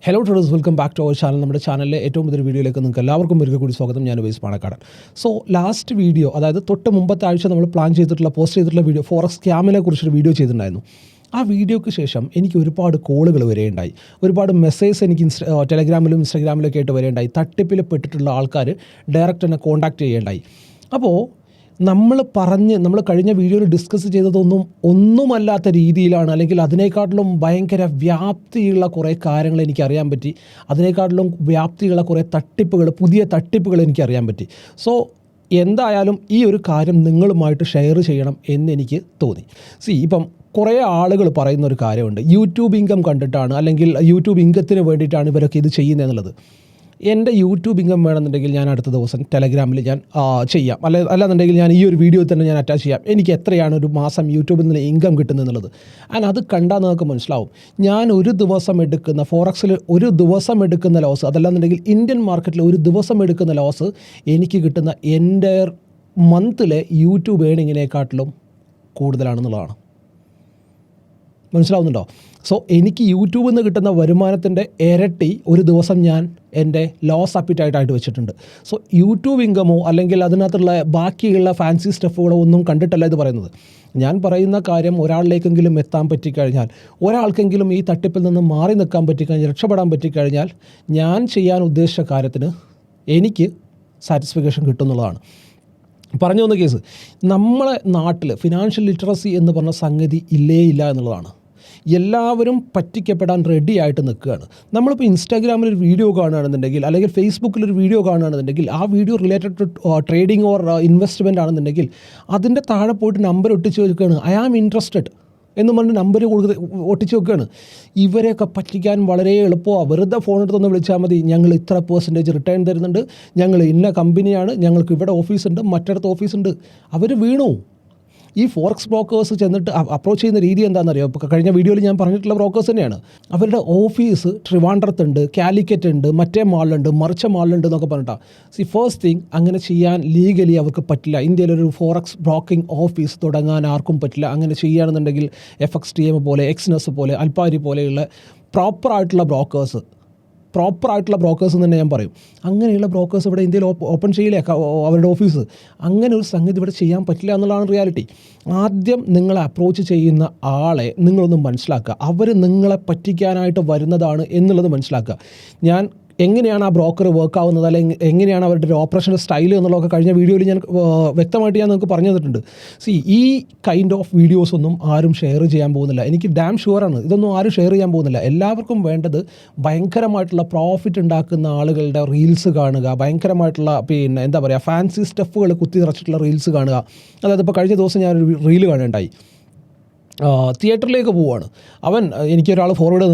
Hello traders, welcome back to our channel. നമ്മുടെ ചാനലിലെ ഏറ്റവും പുതിയ വീഡിയോയിലേക്ക് നിങ്ങൾക്ക് എല്ലാവർക്കും ഒരിക്കൽ കൂടി സ്വാഗതം. ഞാൻ Uvais Panakkadan. So last video, അതായത് തൊട്ട് മുമ്പത്തെ ആഴ്ച നമ്മൾ പ്ലാൻ ചെയ്തിട്ടുള്ള പോസ്റ്റ് ചെയ്തിട്ടുള്ള വീഡിയോ ഫോറക്സ് സ്കാമിനെ കുറിച്ചൊരു വീഡിയോ ചെയ്തിട്ടുണ്ടായിരുന്നു. ആ വീഡിയോയ്ക്ക് ശേഷം എനിക്ക് ഒരുപാട് കോളുകൾ വരെയുണ്ടായി, ഒരുപാട് മെസ്സേജ് എനിക്ക് ടെലഗ്രാമിലും ഇൻസ്റ്റാഗ്രാമിലൊക്കെ ആയിട്ട് വരെയുണ്ടായി. തട്ടിപ്പിൽ പെട്ടിട്ടുള്ള ആൾക്കാർ ഡയറക്റ്റ് എന്നെ കോൺടാക്റ്റ് ചെയ്യേണ്ടായി. അപ്പോൾ നമ്മൾ കഴിഞ്ഞ വീഡിയോയിൽ ഡിസ്കസ് ഒന്നുമല്ലാത്ത രീതിയിലാണ്, അല്ലെങ്കിൽ അതിനേക്കാട്ടിലും ഭയങ്കര വ്യാപ്തിയുള്ള കുറേ കാര്യങ്ങൾ എനിക്കറിയാൻ പറ്റി. അതിനേക്കാട്ടിലും വ്യാപ്തിയുള്ള കുറേ പുതിയ തട്ടിപ്പുകൾ എനിക്കറിയാൻ പറ്റി. സോ എന്തായാലും ഈ ഒരു കാര്യം നിങ്ങളുമായിട്ട് ഷെയർ ചെയ്യണം എന്നെനിക്ക് തോന്നി. ഇപ്പം കുറേ ആളുകൾ പറയുന്ന ഒരു കാര്യമുണ്ട്, യൂട്യൂബ് ഇൻകം കണ്ടിട്ടാണ്, അല്ലെങ്കിൽ യൂട്യൂബ് ഇൻകത്തിന് വേണ്ടിയിട്ടാണ് ഇവരൊക്കെ ഇത് ചെയ്യുന്നതെന്നുള്ളത്. എൻ്റെ യൂട്യൂബ് ഇൻകം വേണമെന്നുണ്ടെങ്കിൽ ഞാൻ അടുത്ത ദിവസം ടെലഗ്രാമിൽ ഞാൻ ചെയ്യാം, അല്ലാന്നുണ്ടെങ്കിൽ ഞാൻ ഈ ഒരു വീഡിയോ തന്നെ ഞാൻ അറ്റാച്ച് ചെയ്യാം. എനിക്ക് എത്രയാണ് ഒരു മാസം യൂട്യൂബിൽ നിന്ന് ഇൻകം കിട്ടുന്നതെന്നുള്ളത്. അത് കണ്ടാൽ നിങ്ങൾക്ക് മനസ്സിലാവും. ഞാൻ ഒരു ദിവസം എടുക്കുന്ന ഫോറക്സിൽ ഒരു ദിവസം എടുക്കുന്ന ലോസ്, അതല്ലാന്നുണ്ടെങ്കിൽ ഇന്ത്യൻ മാർക്കറ്റിൽ ഒരു ദിവസം എടുക്കുന്ന ലോസ് എനിക്ക് കിട്ടുന്ന എൻ്റെ മന്തിലെ യൂട്യൂബ് ഏണിങ്ങിനെക്കാട്ടിലും കൂടുതലാണെന്നുള്ളതാണ്. മനസ്സിലാവുന്നുണ്ടോ? സോ എനിക്ക് യൂട്യൂബിൽ നിന്ന് കിട്ടുന്ന വരുമാനത്തിൻ്റെ ഇരട്ടി ഒരു ദിവസം ഞാൻ എൻ്റെ ലോസ് അപ്പിറ്റൈറ്റായിട്ട് വെച്ചിട്ടുണ്ട്. സോ യൂട്യൂബ് ഇൻകമോ അല്ലെങ്കിൽ അതിനകത്തുള്ള ബാക്കിയുള്ള ഫാൻസി സ്റ്റഫുകളോ ഒന്നും കണ്ടിട്ടല്ല ഇത് പറയുന്നത്. ഞാൻ പറയുന്ന കാര്യം ഒരാളിലേക്കെങ്കിലും എത്താൻ പറ്റിക്കഴിഞ്ഞാൽ, ഒരാൾക്കെങ്കിലും ഈ തട്ടിപ്പിൽ നിന്ന് മാറി നിൽക്കാൻ പറ്റിക്കഴിഞ്ഞാൽ, രക്ഷപ്പെടാൻ പറ്റിക്കഴിഞ്ഞാൽ, ഞാൻ ചെയ്യാൻ ഉദ്ദേശിച്ച കാര്യത്തിന് എനിക്ക് സാറ്റിസ്ഫിക്കേഷൻ കിട്ടുന്നുള്ളതാണ്. പറഞ്ഞു വന്ന കേസ്, നമ്മളെ നാട്ടിൽ ഫിനാൻഷ്യൽ ലിറ്ററസി എന്ന് പറഞ്ഞ സംഗതി ഇല്ല എന്നുള്ളതാണ്. എല്ലാവരും പറ്റിക്കപ്പെടാൻ റെഡി ആയിട്ട് നിൽക്കുകയാണ്. നമ്മളിപ്പോൾ ഇൻസ്റ്റാഗ്രാമിൽ ഒരു വീഡിയോ കാണുകയാണെന്നുണ്ടെങ്കിൽ, അല്ലെങ്കിൽ ഫേസ്ബുക്കിലൊരു വീഡിയോ കാണുകയാണെന്നുണ്ടെങ്കിൽ, ആ video related to trading or investment ആണെന്നുണ്ടെങ്കിൽ അതിൻ്റെ താഴെ പോയിട്ട് നമ്പർ ഒട്ടിച്ച് വെക്കുകയാണ്, ഐ ആം ഇൻട്രസ്റ്റഡ് എന്ന് പറഞ്ഞ് നമ്പർ ഒട്ടിച്ച് വെക്കുകയാണ്. ഇവരെയൊക്കെ പറ്റിക്കാൻ വളരെ എളുപ്പമാണ്. വെറുതെ ഫോൺ എടുത്തൊന്ന് വിളിച്ചാൽ മതി, ഞങ്ങൾ ഇത്ര % റിട്ടേൺ തരുന്നുണ്ട്, ഞങ്ങൾ ഇന്ന കമ്പനിയാണ്, ഞങ്ങൾക്ക് ഇവിടെ ഓഫീസുണ്ട്, മറ്റിടത്ത് ഓഫീസുണ്ട്. അവർ വീണു. ഈ ഫോറക്സ് ബ്രോക്കേഴ്സ് ചെന്നിട്ട് അപ്രോച്ച് ചെയ്യുന്ന രീതി എന്താണെന്നറിയോ? ഇപ്പോൾ കഴിഞ്ഞ വീഡിയോയിൽ ഞാൻ പറഞ്ഞിട്ടുള്ള ബ്രോക്കേഴ്സ് തന്നെയാണ്. അവരുടെ ഓഫീസ് ട്രിവാൻഡ്രത്തുണ്ട്, കാലിക്കറ്റ് ഉണ്ട്, മറ്റേ മാളിലുണ്ട്, മറിച്ച മാളിലുണ്ട് എന്നൊക്കെ പറഞ്ഞിട്ടാണ്. ഫസ്റ്റ് തിങ്, അങ്ങനെ ചെയ്യാൻ ലീഗലി അവർക്ക് പറ്റില്ല. ഇന്ത്യയിലൊരു ഫോറക്സ് ബ്രോക്കിംഗ് ഓഫീസ് തുടങ്ങാൻ ആർക്കും പറ്റില്ല. അങ്ങനെ ചെയ്യുകയാണെന്നുണ്ടെങ്കിൽ FXTM പോലെ, എക്സ്നസ് പോലെ, അൽപാരി പോലെയുള്ള പ്രോപ്പറായിട്ടുള്ള ബ്രോക്കേഴ്സ് എന്ന് തന്നെ ഞാൻ പറയും. അങ്ങനെയുള്ള ബ്രോക്കേഴ്സ് ഇവിടെ ഇന്ത്യയിൽ ഓപ്പൺ ചെയ്യില്ലേ അവരുടെ ഓഫീസ്? അങ്ങനെ ഒരു സംഗതി ഇവിടെ ചെയ്യാൻ പറ്റില്ല എന്നുള്ളതാണ് റിയാലിറ്റി. ആദ്യം നിങ്ങളെ അപ്രോച്ച് ചെയ്യുന്ന ആളെ നിങ്ങളൊന്ന് മനസ്സിലാക്കുക. അവർ നിങ്ങളെ പറ്റിക്കാനായിട്ട് വരുന്നതാണ് എന്നുള്ളത് മനസ്സിലാക്കുക. ഞാൻ എങ്ങനെയാണ് ആ ബ്രോക്കർ വർക്ക് ആവുന്നത്, അല്ലെങ്കിൽ എങ്ങനെയാണ് അവരുടെ ഒരു ഓപ്പറേഷൻ സ്റ്റൈൽ എന്നുള്ളതൊക്കെ കഴിഞ്ഞ വീഡിയോയിൽ ഞാൻ വ്യക്തമായിട്ട് ഞാൻ നിങ്ങൾക്ക് പറഞ്ഞു തന്നിട്ടുണ്ട്. ഈ കൈൻഡ് ഓഫ് വീഡിയോസ് ഒന്നും ആരും ഷെയർ ചെയ്യാൻ പോകുന്നില്ല. എനിക്ക് ഡാം ഷുവറാണ്, ഇതൊന്നും ആരും ഷെയർ ചെയ്യാൻ പോകുന്നില്ല. എല്ലാവർക്കും വേണ്ടത് ഭയങ്കരമായിട്ടുള്ള പ്രോഫിറ്റ് ഉണ്ടാക്കുന്ന ആളുകളുടെ റീൽസ് കാണുക, ഭയങ്കരമായിട്ടുള്ള ഫാൻസി സ്റ്റഫുകൾ കുത്തി നിറച്ചിട്ടുള്ള റീൽസ് കാണുക. അതായത് ഇപ്പോൾ കഴിഞ്ഞ ദിവസം ഞാനൊരു റീല് കാണുകയുണ്ടായി. തിയേറ്ററിലേക്ക് പോവുകയാണ് അവൻ, എനിക്കൊരാൾ ഫോർവേഡ്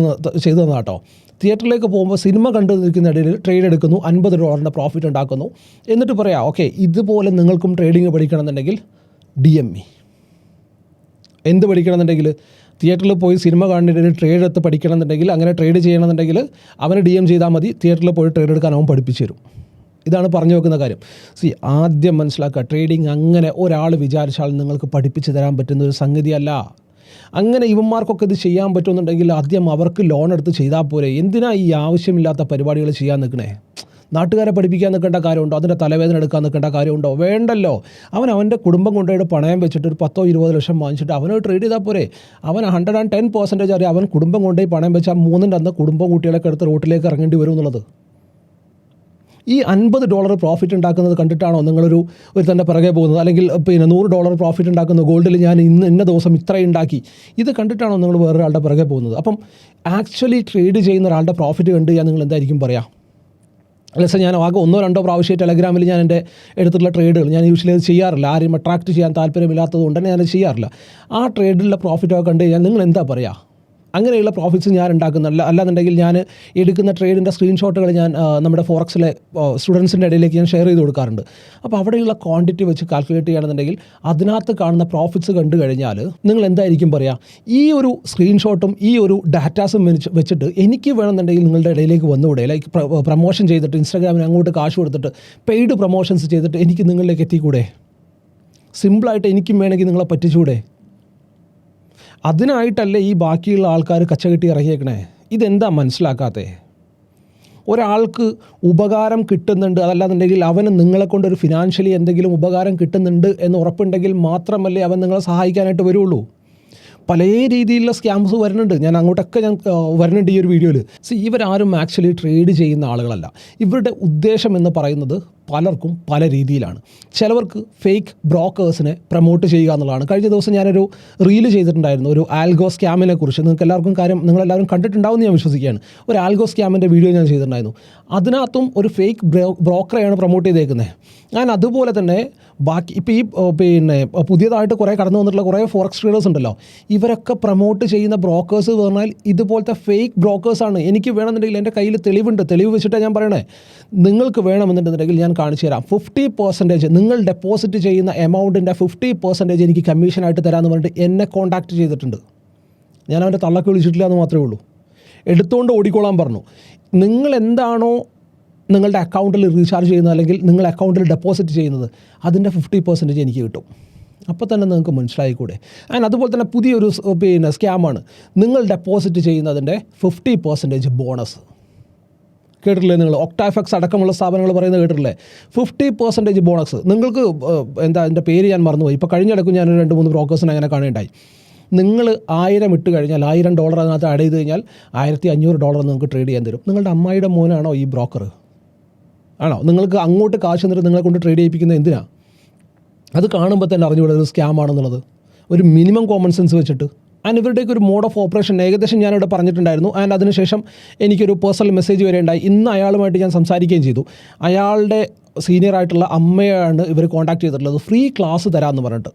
ചെയ്തു തന്ന കേട്ടോ. തിയേറ്ററിലേക്ക് പോകുമ്പോൾ സിനിമ കണ്ടു നിൽക്കുന്ന ഇടയിൽ ട്രേഡ് എടുക്കുന്നു, $50 പ്രോഫിറ്റ് ഉണ്ടാക്കുന്നു. എന്നിട്ട് പറയാം, ഓക്കെ ഇതുപോലെ നിങ്ങൾക്കും ട്രേഡിങ് പഠിക്കണമെന്നുണ്ടെങ്കിൽ DME. എന്ത് പഠിക്കണമെന്നുണ്ടെങ്കിൽ, തിയേറ്ററിൽ പോയി സിനിമ കാണുന്നതിന് ട്രേഡ് എടുത്ത് പഠിക്കണമെന്നുണ്ടെങ്കിൽ, അങ്ങനെ ട്രേഡ് ചെയ്യണമെന്നുണ്ടെങ്കിൽ അവന് DM ചെയ്താൽ മതി, തിയേറ്ററിൽ പോയി ട്രേഡ് എടുക്കാൻ അവൻ പഠിപ്പിച്ചു തരും. ഇതാണ് പറഞ്ഞു വെക്കുന്ന കാര്യം. ആദ്യം മനസ്സിലാക്കുക, ട്രേഡിങ് അങ്ങനെ ഒരാൾ വിചാരിച്ചാൽ നിങ്ങൾക്ക് പഠിപ്പിച്ചു തരാൻ പറ്റുന്ന ഒരു സംഗതിയല്ല. അങ്ങനെ ഇവന്മാർക്കൊക്കെ ഇത് ചെയ്യാൻ പറ്റുമെന്നുണ്ടെങ്കിൽ ആദ്യം അവർക്ക് ലോൺ എടുത്ത് ചെയ്താൽ പോരെ. എന്തിനാ ഈ ആവശ്യമില്ലാത്ത പരിപാടികൾ ചെയ്യാൻ നിൽക്കണേ? നാട്ടുകാരെ പഠിപ്പിക്കാൻ നിൽക്കേണ്ട കാര്യമുണ്ടോ? അതിൻ്റെ തലവേദന എടുക്കാൻ നിൽക്കേണ്ട കാര്യമുണ്ടോ? വേണ്ടല്ലോ. അവൻ്റെ കുടുംബം കൊണ്ടുപോയിട്ട് പണയം വെച്ചിട്ട് ഒരു 10-20 ലക്ഷം വാങ്ങിച്ചിട്ട് അവനോട് ട്രേഡ് ചെയ്താൽ പോരെ. അവൻ 110% അറിയാം അവൻ കുടുംബം കൊണ്ടുപോയി പണയം വെച്ചാൽ 3ൻ്റെ അന്ന് കുടുംബം കുട്ടികളൊക്കെ എടുത്ത് റോട്ടിലേക്ക് ഇറങ്ങേണ്ടി വരും എന്നുള്ളത്. ഈ $50 പ്രോഫിറ്റ് ഉണ്ടാക്കുന്നത് കണ്ടിട്ടാണോ നിങ്ങളൊരു തന്നെ പിറകെ പോകുന്നത്? അല്ലെങ്കിൽ $100 പ്രോഫിറ്റ് ഉണ്ടാക്കുന്ന ഗോൾഡിൽ ഞാൻ ഇന്ന ദിവസം ഇത്രയും ഉണ്ടാക്കി, ഇത് കണ്ടിട്ടാണോ നിങ്ങൾ വേറൊരാളുടെ പിറകെ പോകുന്നത്? അപ്പം ആക്ച്വലി ട്രേഡ് ചെയ്യുന്ന ഒരാളുടെ പ്രോഫിറ്റ് കണ്ട് ഞാൻ നിങ്ങൾ എന്തായിരിക്കും പറയുക? അല്ല ഞാൻ ആകെ 1-2 പ്രാവശ്യം ടെലഗ്രാമിൽ ഞാൻ എൻ്റെ എടുത്തിട്ടുള്ള ട്രേഡുകൾ ഞാൻ യൂഷ്വലി അത് ചെയ്യാറില്ല. ആരെയും അട്രാക്റ്റ് ചെയ്യാൻ താല്പര്യമില്ലാത്തത് കൊണ്ട് തന്നെ ഞാനത് ചെയ്യാറില്ല. ആ ട്രേഡിലുള്ള പ്രോഫിറ്റൊക്കെ കണ്ട് കഴിഞ്ഞാൽ നിങ്ങൾ എന്താ പറയുക? അങ്ങനെയുള്ള പ്രോഫിറ്റ്സ് ഞാൻ ഉണ്ടാക്കുന്നില്ല. അല്ലാന്നുണ്ടെങ്കിൽ ഞാൻ എടുക്കുന്ന ട്രേഡിൻ്റെ സ്ക്രീൻഷോട്ടുകൾ ഞാൻ നമ്മുടെ ഫോറക്സിലെ സ്റ്റുഡൻസിൻ്റെ ഇടയിലേക്ക് ഞാൻ ഷെയർ ചെയ്ത് കൊടുക്കാറുണ്ട്. അപ്പോൾ അവിടെയുള്ള ക്വാണ്ടിറ്റി വെച്ച് കാൽക്കുലേറ്റ് ചെയ്യുകയാണെന്നുണ്ടെങ്കിൽ അതിനകത്ത് കാണുന്ന പ്രോഫിറ്റ്സ് കണ്ടു കഴിഞ്ഞാൽ നിങ്ങൾ എന്തായിരിക്കും പറയുക? ഈ ഒരു സ്ക്രീൻഷോട്ടും ഈ ഒരു ഡാറ്റാസും വെച്ചിട്ട് എനിക്ക് വേണമെന്നുണ്ടെങ്കിൽ നിങ്ങളുടെ ഇടയിലേക്ക് വന്നുകൂടെ? ലൈക്ക് പ്രൊമോഷൻ ചെയ്തിട്ട് ഇൻസ്റ്റാഗ്രാമിന് അങ്ങോട്ട് കാശ് കൊടുത്തിട്ട് പെയ്ഡ് പ്രൊമോഷൻസ് ചെയ്തിട്ട് എനിക്ക് നിങ്ങളിലേക്ക് എത്തിക്കൂടെ? സിമ്പിളായിട്ട് എനിക്കും വേണമെങ്കിൽ നിങ്ങളെ പറ്റിച്ചൂടെ? അതിനായിട്ടല്ലേ ഈ ബാക്കിയുള്ള ആൾക്കാർ കച്ചകെട്ടി ഇറങ്ങിയേക്കണേ? ഇതെന്താ മനസ്സിലാക്കാത്തേ? ഒരാൾക്ക് ഉപകാരം കിട്ടുന്നുണ്ട്, അതല്ലാന്നുണ്ടെങ്കിൽ അവന് നിങ്ങളെ കൊണ്ടൊരു ഫിനാൻഷ്യലി എന്തെങ്കിലും ഉപകാരം കിട്ടുന്നുണ്ട് എന്ന് ഉറപ്പുണ്ടെങ്കിൽ മാത്രമല്ലേ അവൻ നിങ്ങളെ സഹായിക്കാനായിട്ട് വരുള്ളൂ. പല രീതിയിലുള്ള സ്കാംസ് വരുന്നുണ്ട്, ഞാൻ വരുന്നുണ്ട് ഈ ഒരു വീഡിയോയിൽ. ഇവരാരും ആക്ച്വലി ട്രേഡ് ചെയ്യുന്ന ആളുകളല്ല. ഇവരുടെ ഉദ്ദേശം എന്ന് പറയുന്നത് പലർക്കും പല രീതിയിലാണ്. ചിലവർക്ക് ഫേക്ക് ബ്രോക്കേഴ്സിനെ പ്രൊമോട്ട് ചെയ്യുക എന്നുള്ളതാണ്. കഴിഞ്ഞ ദിവസം ഞാനൊരു റീല് ചെയ്തിട്ടുണ്ടായിരുന്നു ഒരു ആൽഗോ സ്കാമിനെ കുറിച്ച്. നിങ്ങളെല്ലാവരും കണ്ടിട്ടുണ്ടാവും ഞാൻ വിശ്വസിക്കുകയാണ്. ഒരു ആൽഗോ സ്കാമിൻ്റെ വീഡിയോ ഞാൻ ചെയ്തിട്ടുണ്ടായിരുന്നു. അതിനകത്തും ഒരു ഫേക്ക് ബ്രോക്കറെയാണ് പ്രൊമോട്ട് ചെയ്തേക്കുന്നത്. ഞാൻ അതുപോലെ തന്നെ ബാക്കി ഇപ്പോൾ ഈ പുതിയതായിട്ട് കുറേ കടന്നു വന്നിട്ടുള്ള കുറേ ഫോറക്സ് ട്രേഡേഴ്സ് ഉണ്ടല്ലോ, ഇവരൊക്കെ പ്രൊമോട്ട് ചെയ്യുന്ന ബ്രോക്കേഴ്സ് എന്ന് പറഞ്ഞാൽ ഇതുപോലത്തെ ഫേക്ക് ബ്രോക്കേഴ്സാണ്. എനിക്ക് വേണമെന്നുണ്ടെങ്കിൽ എൻ്റെ കയ്യിൽ തെളിവ് വെച്ചിട്ടാണ് ഞാൻ പറയണേ. നിങ്ങൾക്ക് വേണമെന്നുണ്ടെന്നുണ്ടെങ്കിൽ ഞാൻ കാണിച്ചു തരാം. 50% നിങ്ങൾ ഡെപ്പോസിറ്റ് ചെയ്യുന്ന എമൗണ്ടിൻ്റെ 50% എനിക്ക് കമ്മീഷനായിട്ട് തരാമെന്ന് പറഞ്ഞിട്ട് എന്നെ കോൺടാക്റ്റ് ചെയ്തിട്ടുണ്ട്. ഞാൻ അവൻ്റെ തള്ളക്ക് വിളിച്ചിട്ടില്ല എന്ന് മാത്രമേ ഉള്ളൂ. എടുത്തുകൊണ്ട് ഓടിക്കോളാൻ പറഞ്ഞു. നിങ്ങൾ എന്താണോ നിങ്ങളുടെ അക്കൗണ്ടിൽ റീചാർജ് ചെയ്യുന്നത് അല്ലെങ്കിൽ നിങ്ങൾ അക്കൗണ്ടിൽ ഡെപ്പോസിറ്റ് ചെയ്യുന്നത് അതിൻ്റെ 50% എനിക്ക് കിട്ടും. അപ്പോൾ തന്നെ നിങ്ങൾക്ക് മനസ്സിലായിക്കൂടെ. അതുപോലെ തന്നെ പുതിയൊരു സ്കാമാണ്. നിങ്ങൾ ഡെപ്പോസിറ്റ് ചെയ്യുന്നതിൻ്റെ 50% ബോണസ്. കേട്ടിട്ടില്ലേ നിങ്ങൾ? ഒക്ടാഫെക്സ് അടക്കമുള്ള സ്ഥാപനങ്ങൾ പറയുന്നത് കേട്ടിട്ടില്ലേ? 50% ബോണസ്. നിങ്ങൾക്ക് എൻ്റെ പേര് ഞാൻ മറന്നുപോയി. ഇപ്പോൾ കഴിഞ്ഞിടക്കും ഞാൻ 2-3 ബ്രോക്കേഴ്സിനെ അങ്ങനെ കാണുകയുണ്ടായി. നിങ്ങൾ 1000 ഇട്ട് കഴിഞ്ഞാൽ $1000 അതിനകത്ത് ആഡ് ചെയ്ത് കഴിഞ്ഞാൽ $1500 നിങ്ങൾക്ക് ട്രേഡ് ചെയ്യാൻ തരും. നിങ്ങളുടെ അമ്മായിയുടെ മോനാണോ ഈ ബ്രോക്കർ? ആണോ? നിങ്ങൾക്ക് അങ്ങോട്ട് കാശ് തന്നിട്ട് നിങ്ങളെ കൊണ്ട് ട്രേഡ് ചെയ്യിപ്പിക്കുന്നത് എന്തിനാ? അത് കാണുമ്പോൾ തന്നെ അറിഞ്ഞുകൂടെ ഒരു സ്കാം ആണെന്നുള്ളത്. ഒരു മിനിമം കോമൺ സെൻസ് വെച്ചിട്ട്. ഇവരുടെയൊക്കെ ഒരു മോഡ് ഓഫ് ഓപ്പറേഷൻ ഏകദേശം ഞാനിവിടെ പറഞ്ഞിട്ടുണ്ടായിരുന്നു. അതിനുശേഷം എനിക്കൊരു പേഴ്സണൽ മെസ്സേജ് വരെ ഉണ്ടായി. ഇന്ന് അയാളുമായിട്ട് ഞാൻ സംസാരിക്കുകയും ചെയ്തു. അയാളുടെ സീനിയറായിട്ടുള്ള അമ്മയാണ് ഇവർ കോൺടാക്ട് ചെയ്തിട്ടുള്ളത്. ഫ്രീ ക്ലാസ് തരാമെന്ന് പറഞ്ഞിട്ട്,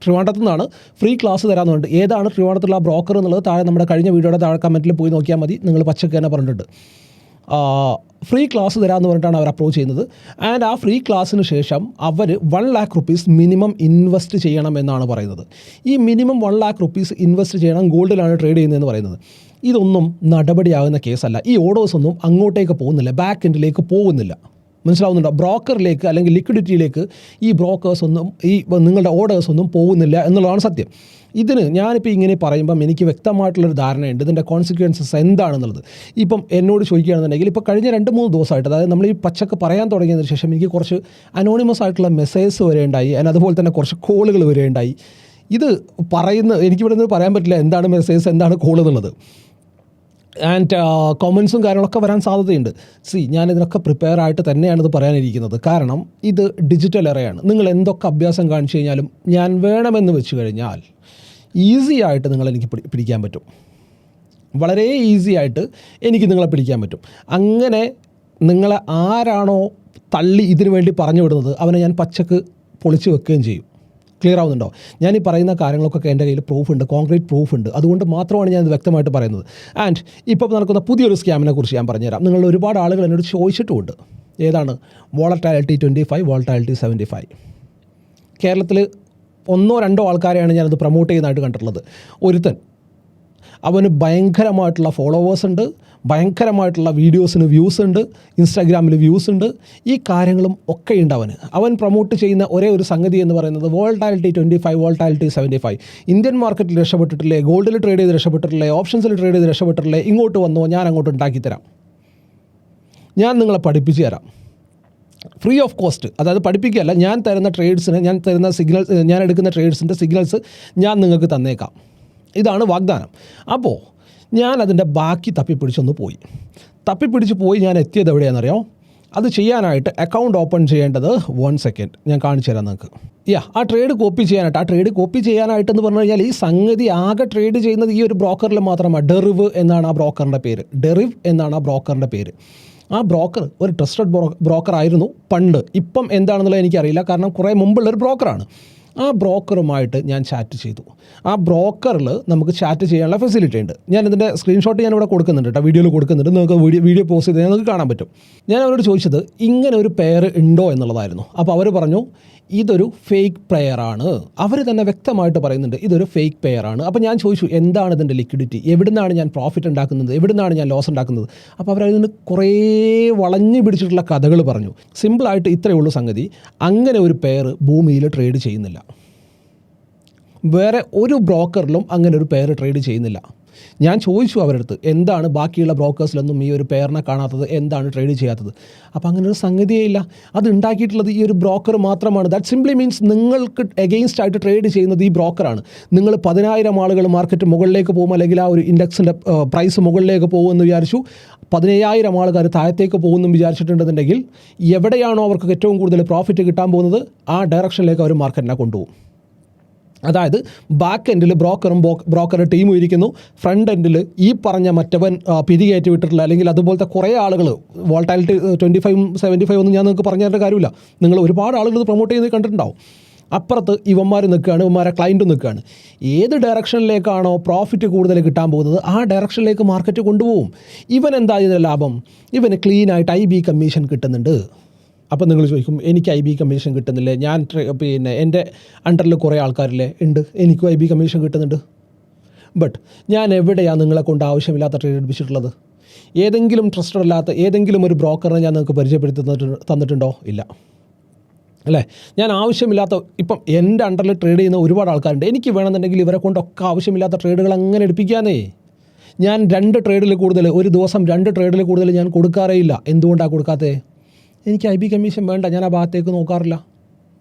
ട്രിവാൻഡ്രത്തു നിന്നാണ് ഫ്രീ ക്ലാസ് തരാമെന്ന് പറഞ്ഞിട്ട്. ഏതാണ് ട്രിവാൻഡ്രത്തുള്ള ആ ബ്രോക്കർ എന്നുള്ളത് താഴെ നമ്മുടെ കഴിഞ്ഞ വീഡിയോയുടെ താഴെ കമൻറ്റിൽ പോയി നോക്കിയാൽ മതി. നിങ്ങൾ പച്ചക്ക് തന്നെ പറഞ്ഞിട്ടുണ്ട്. ഫ്രീ ക്ലാസ് തരാമെന്ന് പറഞ്ഞിട്ടാണ് അവർ അപ്രോച്ച് ചെയ്യുന്നത്. ആ ഫ്രീ ക്ലാസ്സിന് ശേഷം അവർ 1 lakh rupees മിനിമം ഇൻവെസ്റ്റ് ചെയ്യണം എന്നാണ് പറയുന്നത്. ഈ മിനിമം 1 lakh rupees ഇൻവെസ്റ്റ് ചെയ്യണം, ഗോൾഡിലാണ് ട്രേഡ് ചെയ്യുന്നതെന്ന് പറയുന്നത്. ഇതൊന്നും നടപടിയാകുന്ന കേസല്ല. ഈ ഓർഡേഴ്സ് ഒന്നും അങ്ങോട്ടേക്ക് പോകുന്നില്ല, ബാക്ക് എൻഡിലേക്ക് പോകുന്നില്ല. മനസ്സിലാവുന്നുണ്ടോ? ബ്രോക്കറിലേക്ക് അല്ലെങ്കിൽ ലിക്വിഡിറ്റിയിലേക്ക് ഈ ബ്രോക്കേഴ്സൊന്നും നിങ്ങളുടെ ഓർഡേഴ്സൊന്നും പോകുന്നില്ല എന്നുള്ളതാണ് സത്യം. ഇതിന് ഞാനിപ്പോൾ ഇങ്ങനെ പറയുമ്പം എനിക്ക് വ്യക്തമായിട്ടുള്ളൊരു ധാരണയുണ്ട് ഇതിൻ്റെ കോൺസിക്വൻസസ് എന്താണെന്നുള്ളത്. ഇപ്പം എന്നോട് ചോദിക്കുകയാണെന്നുണ്ടെങ്കിൽ ഇപ്പോൾ കഴിഞ്ഞ 2-3 ദിവസമായിട്ട്, അതായത് നമ്മൾ ഈ പച്ചക്ക് പറയാൻ തുടങ്ങിയതിന് ശേഷം എനിക്ക് കുറച്ച് അനോണിമസ് ആയിട്ടുള്ള മെസ്സേജസ് വരെ ഉണ്ടായി. അതുപോലെ തന്നെ കുറച്ച് കോളുകൾ വരെ ഉണ്ടായി. ഇത് എനിക്കിവിടെ നിന്ന് പറയാൻ പറ്റില്ല എന്താണ് മെസ്സേജ് എന്താണ് കോൾ എന്നുള്ളത്. കോമൻസും കാര്യങ്ങളൊക്കെ വരാൻ സാധ്യതയുണ്ട്. ഞാനിതിനൊക്കെ പ്രിപ്പയർ ആയിട്ട് തന്നെയാണ് ഇത് പറയാനിരിക്കുന്നത്. കാരണം ഇത് ഡിജിറ്റൽ എറയാണ്. നിങ്ങൾ എന്തൊക്കെ അഭ്യാസം കാണിച്ചു കഴിഞ്ഞാലും ഞാൻ വേണമെന്ന് വെച്ച് കഴിഞ്ഞാൽ ഈസി ആയിട്ട് നിങ്ങളെനിക്ക് പിടിക്കാൻ പറ്റും. വളരെ ഈസി ആയിട്ട് എനിക്ക് നിങ്ങളെ പിടിക്കാൻ പറ്റും. അങ്ങനെ നിങ്ങളെ ആരാണോ തള്ളി ഇതിനു വേണ്ടി പറഞ്ഞു വിടുന്നത് അവനെ ഞാൻ പച്ചക്ക് പൊളിച്ച് വെക്കുകയും ചെയ്യും. ക്ലിയർ ആവുന്നുണ്ടോ? ഞാൻ ഈ പറയുന്ന കാര്യങ്ങളൊക്കെ എൻ്റെ കയ്യിൽ പ്രൂഫുണ്ട്, കോൺക്രീറ്റ് പ്രൂഫുണ്ട്. അതുകൊണ്ട് മാത്രമാണ് ഞാനിത് വ്യക്തമായിട്ട് പറയുന്നത്. ഇപ്പോൾ നടക്കുന്ന പുതിയൊരു സ്കാമിനെ കുറിച്ച് ഞാൻ പറഞ്ഞുതരാം. നിങ്ങൾ ഒരുപാട് ആളുകൾ എന്നോട് ചോദിച്ചിട്ടുമുണ്ട്. ഏതാണ്? Volatility 25, volatility 75. കേരളത്തിൽ 1-2 ആൾക്കാരെയാണ് ഞാനത് പ്രൊമോട്ട് ചെയ്യുന്നതായിട്ട് കണ്ടിട്ടുള്ളത്. ഒരുത്തൻ, അവന് ഭയങ്കരമായിട്ടുള്ള ഫോളോവേഴ്സ് ഉണ്ട്, ഭയങ്കരമായിട്ടുള്ള വീഡിയോസിന് വ്യൂസ് ഉണ്ട്, ഇൻസ്റ്റാഗ്രാമിൽ വ്യൂസ് ഉണ്ട്. ഈ കാര്യങ്ങളും ഒക്കെ ഉണ്ട് അവൻ പ്രൊമോട്ട് ചെയ്യുന്ന ഒരേ ഒരു സംഗതി എന്ന് പറയുന്നത് വോളറ്റാലിറ്റി 25, വോളറ്റാലിറ്റി 75. ഇന്ത്യൻ മാർക്കറ്റിൽ രക്ഷപ്പെട്ടിട്ടില്ലേ, ഗോൾഡിൽ ട്രേഡ് ചെയ്ത് രക്ഷപ്പെട്ടിട്ടില്ലേ, ഓപ്ഷൻസിൽ ട്രേഡ് ചെയ്ത് രക്ഷപ്പെട്ടിട്ടില്ലേ, ഇങ്ങോട്ട് വന്നോ, ഞാൻ അങ്ങോട്ട് ഉണ്ടാക്കിത്തരാം, ഞാൻ നിങ്ങളെ പഠിപ്പിച്ച് തരാം. Free of cost. അതായത് പഠിപ്പിക്കുകയല്ല, ഞാൻ തരുന്ന ട്രേഡ്സിന്, ഞാൻ എടുക്കുന്ന ട്രേഡ്സിൻ്റെ സിഗ്നൽസ് ഞാൻ നിങ്ങൾക്ക് തന്നേക്കാം. ഇതാണ് വാഗ്ദാനം. അപ്പോൾ ഞാൻ അതിൻ്റെ ബാക്കി തപ്പിപ്പിടിച്ച് പോയി ഞാൻ എത്തിയത് എവിടെയാണെന്നറിയാമോ? അത് ചെയ്യാനായിട്ട് അക്കൗണ്ട് ഓപ്പൺ ചെയ്യേണ്ടത് 1 second ഞാൻ കാണിച്ചു തരാം നിങ്ങൾക്ക്. ആ ട്രേഡ് കോപ്പി ചെയ്യാനായിട്ടെന്ന് പറഞ്ഞു കഴിഞ്ഞാൽ ഈ സംഗതി ആകെ ട്രേഡ് ചെയ്യുന്നത് ഈ ഒരു ബ്രോക്കറിൽ മാത്രമാണ്. ഡെറിവ് എന്നാണ് ആ ബ്രോക്കറിൻ്റെ പേര്. ആ ബ്രോക്കർ ഒരു ട്രസ്റ്റഡ് ബ്രോക്കർ ആയിരുന്നു പണ്ട്. ഇപ്പം എന്താണെന്നുള്ളത് എനിക്കറിയില്ല, കാരണം കുറേ മുമ്പുള്ളൊരു ബ്രോക്കറാണ്. ആ ബ്രോക്കറുമായിട്ട് ഞാൻ ചാറ്റ് ചെയ്തു. ആ ബ്രോക്കറിൽ നമുക്ക് ചാറ്റ് ചെയ്യാനുള്ള ഫെസിലിറ്റി ഉണ്ട്. ഞാനിതിൻ്റെ സ്ക്രീൻഷോട്ട് ഞാനിവിടെ കൊടുക്കുന്നുണ്ട് കേട്ടോ, വീഡിയോയിൽ കൊടുക്കുന്നുണ്ട്. നിങ്ങൾക്ക് വീഡിയോ പോസ്റ്റ് ചെയ്ത് നിങ്ങൾക്ക് കാണാൻ പറ്റും. ഞാൻ അവരോട് ചോദിച്ചത് ഇങ്ങനെ ഒരു പെയർ ഉണ്ടോ എന്നുള്ളതായിരുന്നു. അപ്പോൾ അവർ പറഞ്ഞു ഇതൊരു ഫേക്ക് പെയറാണ്. അവർ തന്നെ വ്യക്തമായിട്ട് പറയുന്നുണ്ട് ഇതൊരു ഫേക്ക് പെയറാണ്. അപ്പോൾ ഞാൻ ചോദിച്ചു എന്താണ് ഇതിൻ്റെ ലിക്വിഡിറ്റി, എവിടുന്നാണ് ഞാൻ പ്രോഫിറ്റ് ഉണ്ടാക്കുന്നത്, എവിടുന്നാണ് ഞാൻ ലോസ് ഉണ്ടാക്കുന്നത്. അപ്പോൾ അവരതിന് കുറേ വളഞ്ഞു പിടിച്ചിട്ടുള്ള കഥകൾ പറഞ്ഞു. സിമ്പിളായിട്ട് ഇത്രയേ ഉള്ളൂ സംഗതി. അങ്ങനെ ഒരു പെയർ ഭൂമിയിൽ ട്രേഡ് ചെയ്യുന്നില്ല. വേറെ ഒരു ബ്രോക്കറിലും അങ്ങനെ ഒരു പെയർ ട്രേഡ് ചെയ്യുന്നില്ല. ഞാൻ ചോദിച്ചു അവരുടെ അടുത്ത് എന്താണ് ബാക്കിയുള്ള ബ്രോക്കേഴ്സിലൊന്നും ഈ ഒരു പെയറിനെ കാണാത്തത്, എന്താണ് ട്രേഡ് ചെയ്യാത്തത്. അപ്പോൾ അങ്ങനെ ഒരു സംഗതിയേ ഇല്ല. അത് ഉണ്ടാക്കിയിട്ടുള്ളത് ഈ ഒരു ബ്രോക്കർ മാത്രമാണ്. ദാറ്റ് സിംപ്ലി മീൻസ് നിങ്ങൾക്ക് എഗെയിൻസ്റ്റ് ആയിട്ട് ട്രേഡ് ചെയ്യുന്നത് ഈ ബ്രോക്കറാണ്. നിങ്ങൾ 10,000 ആളുകൾ മാർക്കറ്റ് മുകളിലേക്ക് പോകും, അല്ലെങ്കിൽ ആ ഒരു ഇൻഡെക്സിൻ്റെ പ്രൈസ് മുകളിലേക്ക് പോകുമെന്ന് വിചാരിച്ചു, 15,000 ആൾക്കാർ താഴത്തേക്ക് പോകുമെന്ന് വിചാരിച്ചിട്ടുണ്ടെന്നുണ്ടെങ്കിൽ എവിടെയാണോ അവർക്ക് ഏറ്റവും കൂടുതൽ പ്രോഫിറ്റ് കിട്ടാൻ പോകുന്നത് ആ ഡയറക്ഷനിലേക്ക് അവർ മാർക്കറ്റിനെ കൊണ്ടുപോകും. അതായത് ബാക്ക് എൻഡിൽ ബ്രോക്കറുടെ ടീമും ഇരിക്കുന്നു, ഫ്രണ്ട് എൻഡിൽ ഈ പറഞ്ഞ മറ്റവൻ പിരികേറ്റി വിട്ടിട്ടില്ല, അല്ലെങ്കിൽ അതുപോലത്തെ കുറേ ആളുകൾ വോൾട്ടാലിറ്റി 25-75 ഒന്നും ഞാൻ നിങ്ങൾക്ക് പറഞ്ഞു തരേണ്ട കാര്യമില്ല. നിങ്ങൾ ഒരുപാട് ആളുകൾ ഇത് പ്രൊമോട്ട് ചെയ്ത് കണ്ടിട്ടുണ്ടാവും. അപ്പുറത്ത് ഇവന്മാർ നിൽക്കുകയാണ്, ഇവന്മാരെ ക്ലയൻറ്റ് നിൽക്കുകയാണ്. ഏത് ഡയറക്ഷനിലേക്കാണോ പ്രോഫിറ്റ് കൂടുതൽ കിട്ടാൻ പോകുന്നത് ആ ഡയറക്ഷനിലേക്ക് മാർക്കറ്റ് കൊണ്ടുപോകും. ഇവൻ എന്താ ഇതിൻ്റെ ലാഭം? ഇവന് ക്ലീനായിട്ട് IB കമ്മീഷൻ കിട്ടുന്നുണ്ട്. അപ്പോൾ നിങ്ങൾ ചോദിക്കും, എനിക്ക് IB കമ്മീഷൻ കിട്ടുന്നില്ലേ? ഞാൻ എൻ്റെ അണ്ടറിൽ കുറേ ആൾക്കാരില്ലേ? ഉണ്ട്, എനിക്കും IB കമ്മീഷൻ കിട്ടുന്നുണ്ട്. ബട്ട് ഞാൻ എവിടെയാണ് നിങ്ങളെ കൊണ്ട് ആവശ്യമില്ലാത്ത ട്രേഡ് എടുപ്പിച്ചിട്ടുള്ളത്? ഏതെങ്കിലും ട്രസ്റ്റഡ് അല്ലാത്ത ഏതെങ്കിലും ഒരു ബ്രോക്കറിനെ ഞാൻ നിങ്ങൾക്ക് പരിചയപ്പെടുത്തി തന്നിട്ടുണ്ടോ? ഇല്ല, അല്ലേ? ഞാൻ ആവശ്യമില്ലാത്ത, ഇപ്പം എൻ്റെ അണ്ടറിൽ ട്രേഡ് ചെയ്യുന്ന ഒരുപാട് ആൾക്കാരുണ്ട്. എനിക്ക് വേണമെന്നുണ്ടെങ്കിൽ ഇവരെ കൊണ്ടൊക്കെ ആവശ്യമില്ലാത്ത ട്രേഡുകൾ അങ്ങനെ എടുപ്പിക്കാനേ. ഞാൻ 2 ട്രേഡിൽ കൂടുതൽ, ഒരു ദിവസം 2 ട്രേഡിൽ കൂടുതൽ ഞാൻ കൊടുക്കാറേ ഇല്ല. എന്തുകൊണ്ടാണ് കൊടുക്കാത്തത്? എനിക്ക് IB കമ്മീഷൻ വേണ്ട, ഞാൻ ആ ഭാഗത്തേക്ക് നോക്കാറില്ല.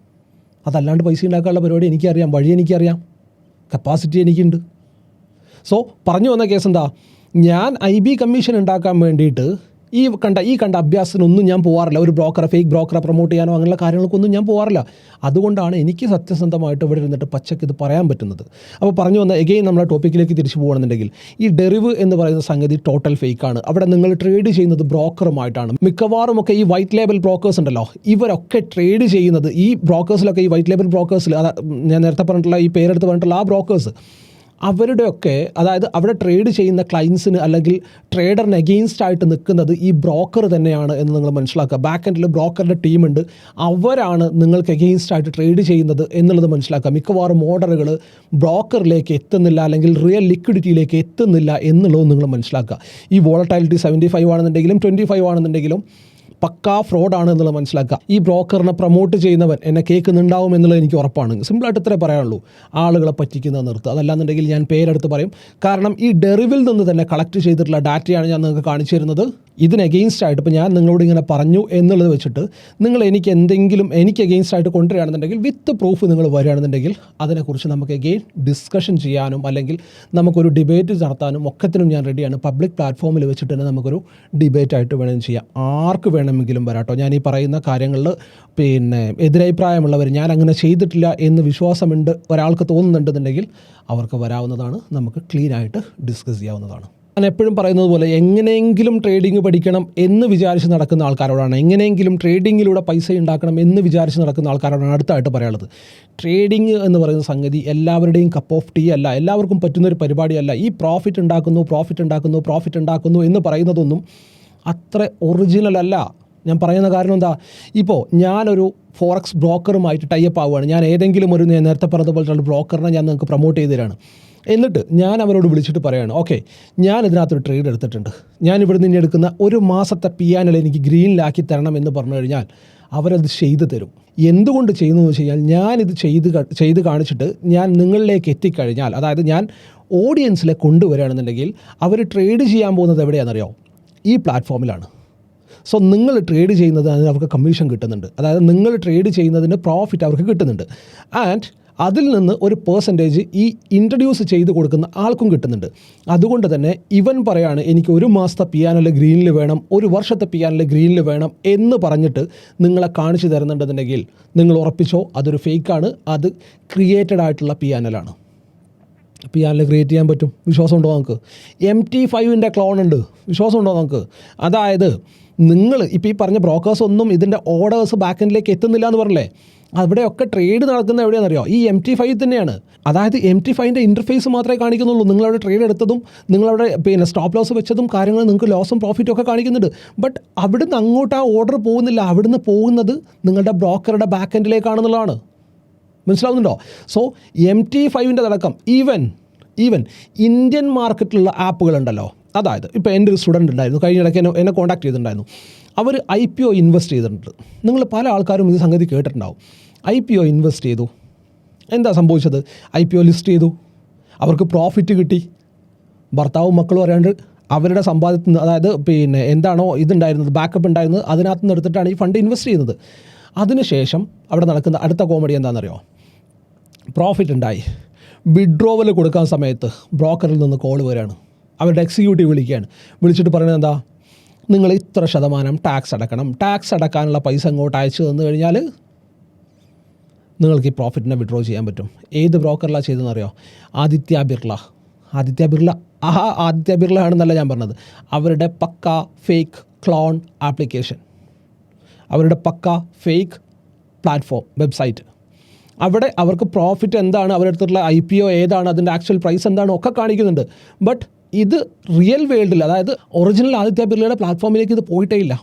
അതല്ലാണ്ട് പൈസ ഉണ്ടാക്കാനുള്ള പരിപാടി എനിക്കറിയാം, വഴി എനിക്കറിയാം, കപ്പാസിറ്റി എനിക്കുണ്ട്. സോ പറഞ്ഞു വന്ന കേസ് എന്താ? ഞാൻ IB കമ്മീഷൻ ഉണ്ടാക്കാൻ വേണ്ടിയിട്ട് ഈ കണ്ട അഭ്യാസത്തിനൊന്നും ഞാൻ പോകാറില്ല. ഒരു ഫേക്ക് ബ്രോക്കറെ പ്രൊമോട്ട് ചെയ്യാനോ അങ്ങനെയുള്ള കാര്യങ്ങൾക്കൊന്നും ഞാൻ പോകാറില്ല. അതുകൊണ്ടാണ് എനിക്ക് സത്യസന്ധമായിട്ട് ഇവിടെ ഇരുന്നിട്ട് പച്ചക്ക് ഇത് പറയാൻ പറ്റുന്നത്. അപ്പോൾ പറഞ്ഞു വന്ന എഗെയിൻ നമ്മുടെ ടോപ്പിക്കിലേക്ക് തിരിച്ചു പോകുകയാണെന്നുണ്ടെങ്കിൽ ഈ ഡെറിവ് എന്ന് പറയുന്ന സംഗതി ടോട്ടൽ ഫേക്കാണ്. അവിടെ നിങ്ങൾ ട്രേഡ് ചെയ്യുന്നത് ബ്രോക്കറുമായിട്ടാണ്. മിക്കവാറും ഒക്കെ ഈ വൈറ്റ് ലേബൽ ബ്രോക്കേഴ്സ് ഉണ്ടല്ലോ, ഇവരൊക്കെ ട്രേഡ് ചെയ്യുന്നത് ഈ ബ്രോക്കേഴ്സിലൊക്കെ, ഈ വൈറ്റ് ലേബൽ ബ്രോക്കേഴ്സിൽ, ഞാൻ നേരത്തെ പറഞ്ഞിട്ടുള്ള ഈ പേരെടുത്ത് പറഞ്ഞിട്ടുള്ള ആ ബ്രോക്കേഴ്സ്, അവരുടെയൊക്കെ, അതായത് അവിടെ ട്രേഡ് ചെയ്യുന്ന ക്ലയൻസിന് അല്ലെങ്കിൽ ട്രേഡറിന് എഗെയിൻസ്റ്റ് ആയിട്ട് നിൽക്കുന്നത് ഈ ബ്രോക്കർ തന്നെയാണ് എന്ന് നിങ്ങൾ മനസ്സിലാക്കുക. ബാക്ക് എൻഡിൽ ബ്രോക്കറുടെ ടീമുണ്ട്, അവരാണ് നിങ്ങൾക്ക് എഗെയിൻസ്റ്റ് ആയിട്ട് ട്രേഡ് ചെയ്യുന്നത് എന്നുള്ളത് മനസ്സിലാക്കുക. മിക്കവാറും ഓർഡറുകൾ ബ്രോക്കറിലേക്ക് എത്തുന്നില്ല, അല്ലെങ്കിൽ റിയൽ ലിക്വിഡിറ്റിയിലേക്ക് എത്തുന്നില്ല എന്നുള്ളത് നിങ്ങൾ മനസ്സിലാക്കുക. ഈ വോളറ്റാലിറ്റി 75 ആണെന്നുണ്ടെങ്കിലും 25 ആണെന്നുണ്ടെങ്കിലും പക്കാ ഫ്രോഡാണ് എന്നുള്ളത് മനസ്സിലാക്കുക. ഈ ബ്രോക്കറിനെ പ്രൊമോട്ട് ചെയ്യുന്നവൻ എന്നെ കേൾക്കുന്നുണ്ടാവും എന്നുള്ളത് എനിക്ക് ഉറപ്പാണ്. സിമ്പിളായിട്ട് ഇത്രേ പറയാനുള്ളൂ, ആളുകളെ പറ്റിക്കുന്നത് നിർത്തുക. അതല്ലാന്നുണ്ടെങ്കിൽ ഞാൻ പേരെടുത്ത് പറയും. കാരണം ഈ ഡെറിവിൽ നിന്ന് തന്നെ കളക്ട് ചെയ്തിട്ടുള്ള ഡാറ്റയാണ് ഞാൻ നിങ്ങൾക്ക് കാണിച്ചു തരുന്നത്. ഇതിന് എഗെയിൻസ്റ്റ് ആയിട്ട് ഇപ്പോൾ ഞാൻ നിങ്ങളോട് ഇങ്ങനെ പറഞ്ഞു എന്നുള്ളത് വെച്ചിട്ട് നിങ്ങൾ എനിക്ക് എഗെയിൻസ്റ്റ് ആയിട്ട് കൊണ്ടുവരികയാണെന്നുണ്ടെങ്കിൽ വിത്ത് പ്രൂഫ് നിങ്ങൾ വരികയാണെന്നുണ്ടെങ്കിൽ അതിനെക്കുറിച്ച് നമുക്ക് എഗെയിൻ ഡിസ്കഷൻ ചെയ്യാനും അല്ലെങ്കിൽ നമുക്കൊരു ഡിബേറ്റ് നടത്താനും ഒക്കത്തിനും ഞാൻ റെഡിയാണ്. പബ്ലിക് പ്ലാറ്റ്ഫോമിൽ വെച്ചിട്ട് തന്നെ നമുക്കൊരു ഡിബേറ്റ് ആയിട്ട് വേണമെങ്കിൽ ചെയ്യാം. ആർക്ക് വേണമെങ്കിലും വരാട്ടോ. ഞാൻ ഈ പറയുന്ന കാര്യങ്ങളിൽ എതിരഭിപ്രായമുള്ളവർ, ഞാൻ അങ്ങനെ ചെയ്തിട്ടില്ല എന്ന് വിശ്വാസമുണ്ട് ഒരാൾക്ക് തോന്നുന്നുണ്ടെന്നുണ്ടെങ്കിൽ അവർക്ക് വരാവുന്നതാണ്. നമുക്ക് ക്ലീനായിട്ട് ഡിസ്കസ് ചെയ്യാവുന്നതാണ്. ഞാൻ എപ്പോഴും പറയുന്നത് പോലെ എങ്ങനെയെങ്കിലും ട്രേഡിംഗ് പഠിക്കണം എന്ന് വിചാരിച്ച് നടക്കുന്ന ആൾക്കാരോടാണ്, എങ്ങനെയെങ്കിലും ട്രേഡിങ്ങിലൂടെ പൈസ ഉണ്ടാക്കണം എന്ന് വിചാരിച്ച് നടക്കുന്ന ആൾക്കാരോടാണ് അടുത്തായിട്ട് പറയാനുള്ളത്. ട്രേഡിംഗ് എന്ന് പറയുന്ന സംഗതി എല്ലാവരുടെയും കപ്പ് ഓഫ് ടീ അല്ല, എല്ലാവർക്കും പറ്റുന്നൊരു പരിപാടിയല്ല. ഈ പ്രോഫിറ്റ് ഉണ്ടാക്കുന്നു എന്ന് പറയുന്നതൊന്നും അത്ര ഒറിജിനൽ അല്ല. ഞാൻ പറയുന്ന കാരണം എന്താ? ഇപ്പോൾ ഞാനൊരു ഫോറക്സ് ബ്രോക്കറുമായിട്ട് ടൈപ്പ് ആവുകയാണ്. ഞാൻ ഏതെങ്കിലും ഒരു നേരത്തെ പറഞ്ഞതുപോലത്തെ ബ്രോക്കറിനെ ഞാൻ നിങ്ങൾക്ക് പ്രൊമോട്ട് ചെയ്ത് തരാണ്. എന്നിട്ട് ഞാൻ അവരോട് വിളിച്ചിട്ട് പറയുകയാണ്, ഓക്കെ, ഞാൻ ഇതിനകത്തൊരു ട്രേഡ് എടുത്തിട്ടുണ്ട്, ഞാൻ ഇവിടെ നിന്ന് എടുക്കുന്ന ഒരു മാസത്തെ പിയാനൽ എനിക്ക് ഗ്രീനിലാക്കി തരണം എന്ന് പറഞ്ഞു കഴിഞ്ഞാൽ അവരത് ചെയ്തു തരും. എന്തുകൊണ്ട് ചെയ്യുന്നു എന്ന് വെച്ച് കഴിഞ്ഞാൽ, ഞാനിത് ചെയ്ത് കാണിച്ചിട്ട് ഞാൻ നിങ്ങളിലേക്ക് എത്തിക്കഴിഞ്ഞാൽ, അതായത് ഞാൻ ഓഡിയൻസിലെ കൊണ്ടുവരികയാണെന്നുണ്ടെങ്കിൽ അവർ ട്രേഡ് ചെയ്യാൻ പോകുന്നത് എവിടെയാണെന്നറിയോ? ഈ പ്ലാറ്റ്ഫോമിലാണ്. സോ നിങ്ങൾ ട്രേഡ് ചെയ്യുന്നത് അതിന് അവർക്ക് കമ്മീഷൻ കിട്ടുന്നുണ്ട്, അതായത് നിങ്ങൾ ട്രേഡ് ചെയ്യുന്നതിന് പ്രോഫിറ്റ് അവർക്ക് കിട്ടുന്നുണ്ട്. ആൻഡ് അതിൽ നിന്ന് ഒരു പെർസെൻറ്റേജ് ഈ ഇൻട്രൊഡ്യൂസ് ചെയ്ത് കൊടുക്കുന്ന ആൾക്കും കിട്ടുന്നുണ്ട്. അതുകൊണ്ട് തന്നെ ഇവൻ പറയാണ്, എനിക്ക് ഒരു മാസത്തെ പിയാനൽ ഗ്രീനിൽ വേണം, ഒരു വർഷത്തെ പിയാനൽ ഗ്രീനിൽ വേണം എന്ന് പറഞ്ഞിട്ട് നിങ്ങളെ കാണിച്ചു തരുന്നുണ്ടെന്നുണ്ടെങ്കിൽ നിങ്ങൾ ഉറപ്പിച്ചോ അതൊരു ഫേക്കാണ്, അത് ക്രിയേറ്റഡ് ആയിട്ടുള്ള പിയാനലാണ്. പിയാനൽ ക്രിയേറ്റ് ചെയ്യാൻ പറ്റും, വിശ്വാസമുണ്ടോ നമുക്ക്? MT5 ക്ലോൺ ഉണ്ട്, വിശ്വാസമുണ്ടോ നമുക്ക്? അതായത് നിങ്ങൾ ഇപ്പോൾ ഈ പറഞ്ഞ ബ്രോക്കേഴ്സ് ഒന്നും ഇതിൻ്റെ ഓർഡേഴ്സ് ബാക്ക് എൻഡിലേക്ക് എത്തുന്നില്ല എന്ന് പറഞ്ഞില്ലേ, അവിടെയൊക്കെ ട്രേഡ് നടക്കുന്ന എവിടെയാണെന്നറിയോ? ഈ MT5 തന്നെയാണ്. അതായത് MT5 ഇൻ്റർഫേസ് മാത്രമേ കാണിക്കുന്നുള്ളൂ. നിങ്ങളവിടെ ട്രേഡ് എടുത്തതും നിങ്ങളവിടെ സ്റ്റോപ്പ് ലോസ് വെച്ചതും കാര്യങ്ങൾ നിങ്ങൾക്ക് ലോസും പ്രോഫിറ്റും ഒക്കെ കാണിക്കുന്നുണ്ട്. ബട്ട് അവിടുന്ന് അങ്ങോട്ട് ആ ഓർഡർ പോകുന്നില്ല, അവിടുന്ന് പോകുന്നത് നിങ്ങളുടെ ബ്രോക്കറുടെ ബാക്ക് എൻഡിലേക്കാണെന്നുള്ളതാണ്. മനസ്സിലാവുന്നുണ്ടോ? സോ MT5 അടക്കം ഈവൻ ഇന്ത്യൻ മാർക്കറ്റിലുള്ള ആപ്പുകളുണ്ടല്ലോ. അതായത് ഇപ്പോൾ എൻ്റെ ഒരു സ്റ്റുഡൻ്റ് ഉണ്ടായിരുന്നു, കഴിഞ്ഞിടയ്ക്ക് എന്നെ കോൺടാക്ട് ചെയ്തിട്ടുണ്ടായിരുന്നു. അവർ IPO ഇൻവെസ്റ്റ് ചെയ്തിട്ടുണ്ട്. നിങ്ങൾ പല ആൾക്കാരും ഇത് സംഗതി കേട്ടിട്ടുണ്ടാവും. IPO ഇൻവെസ്റ്റ് ചെയ്തു, എന്താ സംഭവിച്ചത്? IPO ലിസ്റ്റ് ചെയ്തു, അവർക്ക് പ്രോഫിറ്റ് കിട്ടി. ഭർത്താവും മക്കളും അറിയാണ്ട് അവരുടെ സമ്പാദ്യത്തിൽ നിന്ന്, അതായത് പിന്നെ എന്താണോ ഇതുണ്ടായിരുന്നത്, ബാക്കപ്പ് ഉണ്ടായിരുന്നത്, അതിനകത്ത് നിന്ന് എടുത്തിട്ടാണ് ഈ ഫണ്ട് ഇൻവെസ്റ്റ് ചെയ്യുന്നത്. അതിനുശേഷം അവിടെ നടക്കുന്ന അടുത്ത കോമഡി എന്താണെന്നറിയോ? പ്രോഫിറ്റ് ഉണ്ടായി, വിഡ്രോവൽ കൊടുക്കാൻ സമയത്ത് ബ്രോക്കറിൽ നിന്ന് കോൾ വരികയാണ്. അവരുടെ എക്സിക്യൂട്ടീവ് വിളിച്ചിട്ട് പറയുന്നത് എന്താ? നിങ്ങൾ ഇത്ര ശതമാനം ടാക്സ് അടക്കണം, ടാക്സ് അടക്കാനുള്ള പൈസ അങ്ങോട്ട് അയച്ചു തന്നു കഴിഞ്ഞാൽ നിങ്ങൾക്ക് ഈ പ്രോഫിറ്റിനെ വിഡ്രോ ചെയ്യാൻ പറ്റും. ഏത് ബ്രോക്കറിലാണ് ചെയ്തതെന്നറിയോ? ആദിത്യ ബിർള ആണെന്നല്ല ഞാൻ പറഞ്ഞത്, അവരുടെ പക്ക ഫേക്ക് ക്ലോൺ ആപ്ലിക്കേഷൻ, അവരുടെ പക്ക ഫേക്ക് പ്ലാറ്റ്ഫോം, വെബ്സൈറ്റ്. അവിടെ അവർക്ക് പ്രോഫിറ്റ് എന്താണ്, അവരുടെ അടുത്തുള്ള IPO ഏതാണ്, അതിൻ്റെ ആക്ച്വൽ പ്രൈസ് എന്താണ് ഒക്കെ കാണിക്കുന്നുണ്ട്. ബട്ട് ഇത് റിയൽ വേൾഡിൽ, അതായത് ഒറിജിനൽ ആദിത്യ ബിർളയുടെ പ്ലാറ്റ്ഫോമിലേക്ക് ഇത് പോയിട്ടേ ഇല്ല.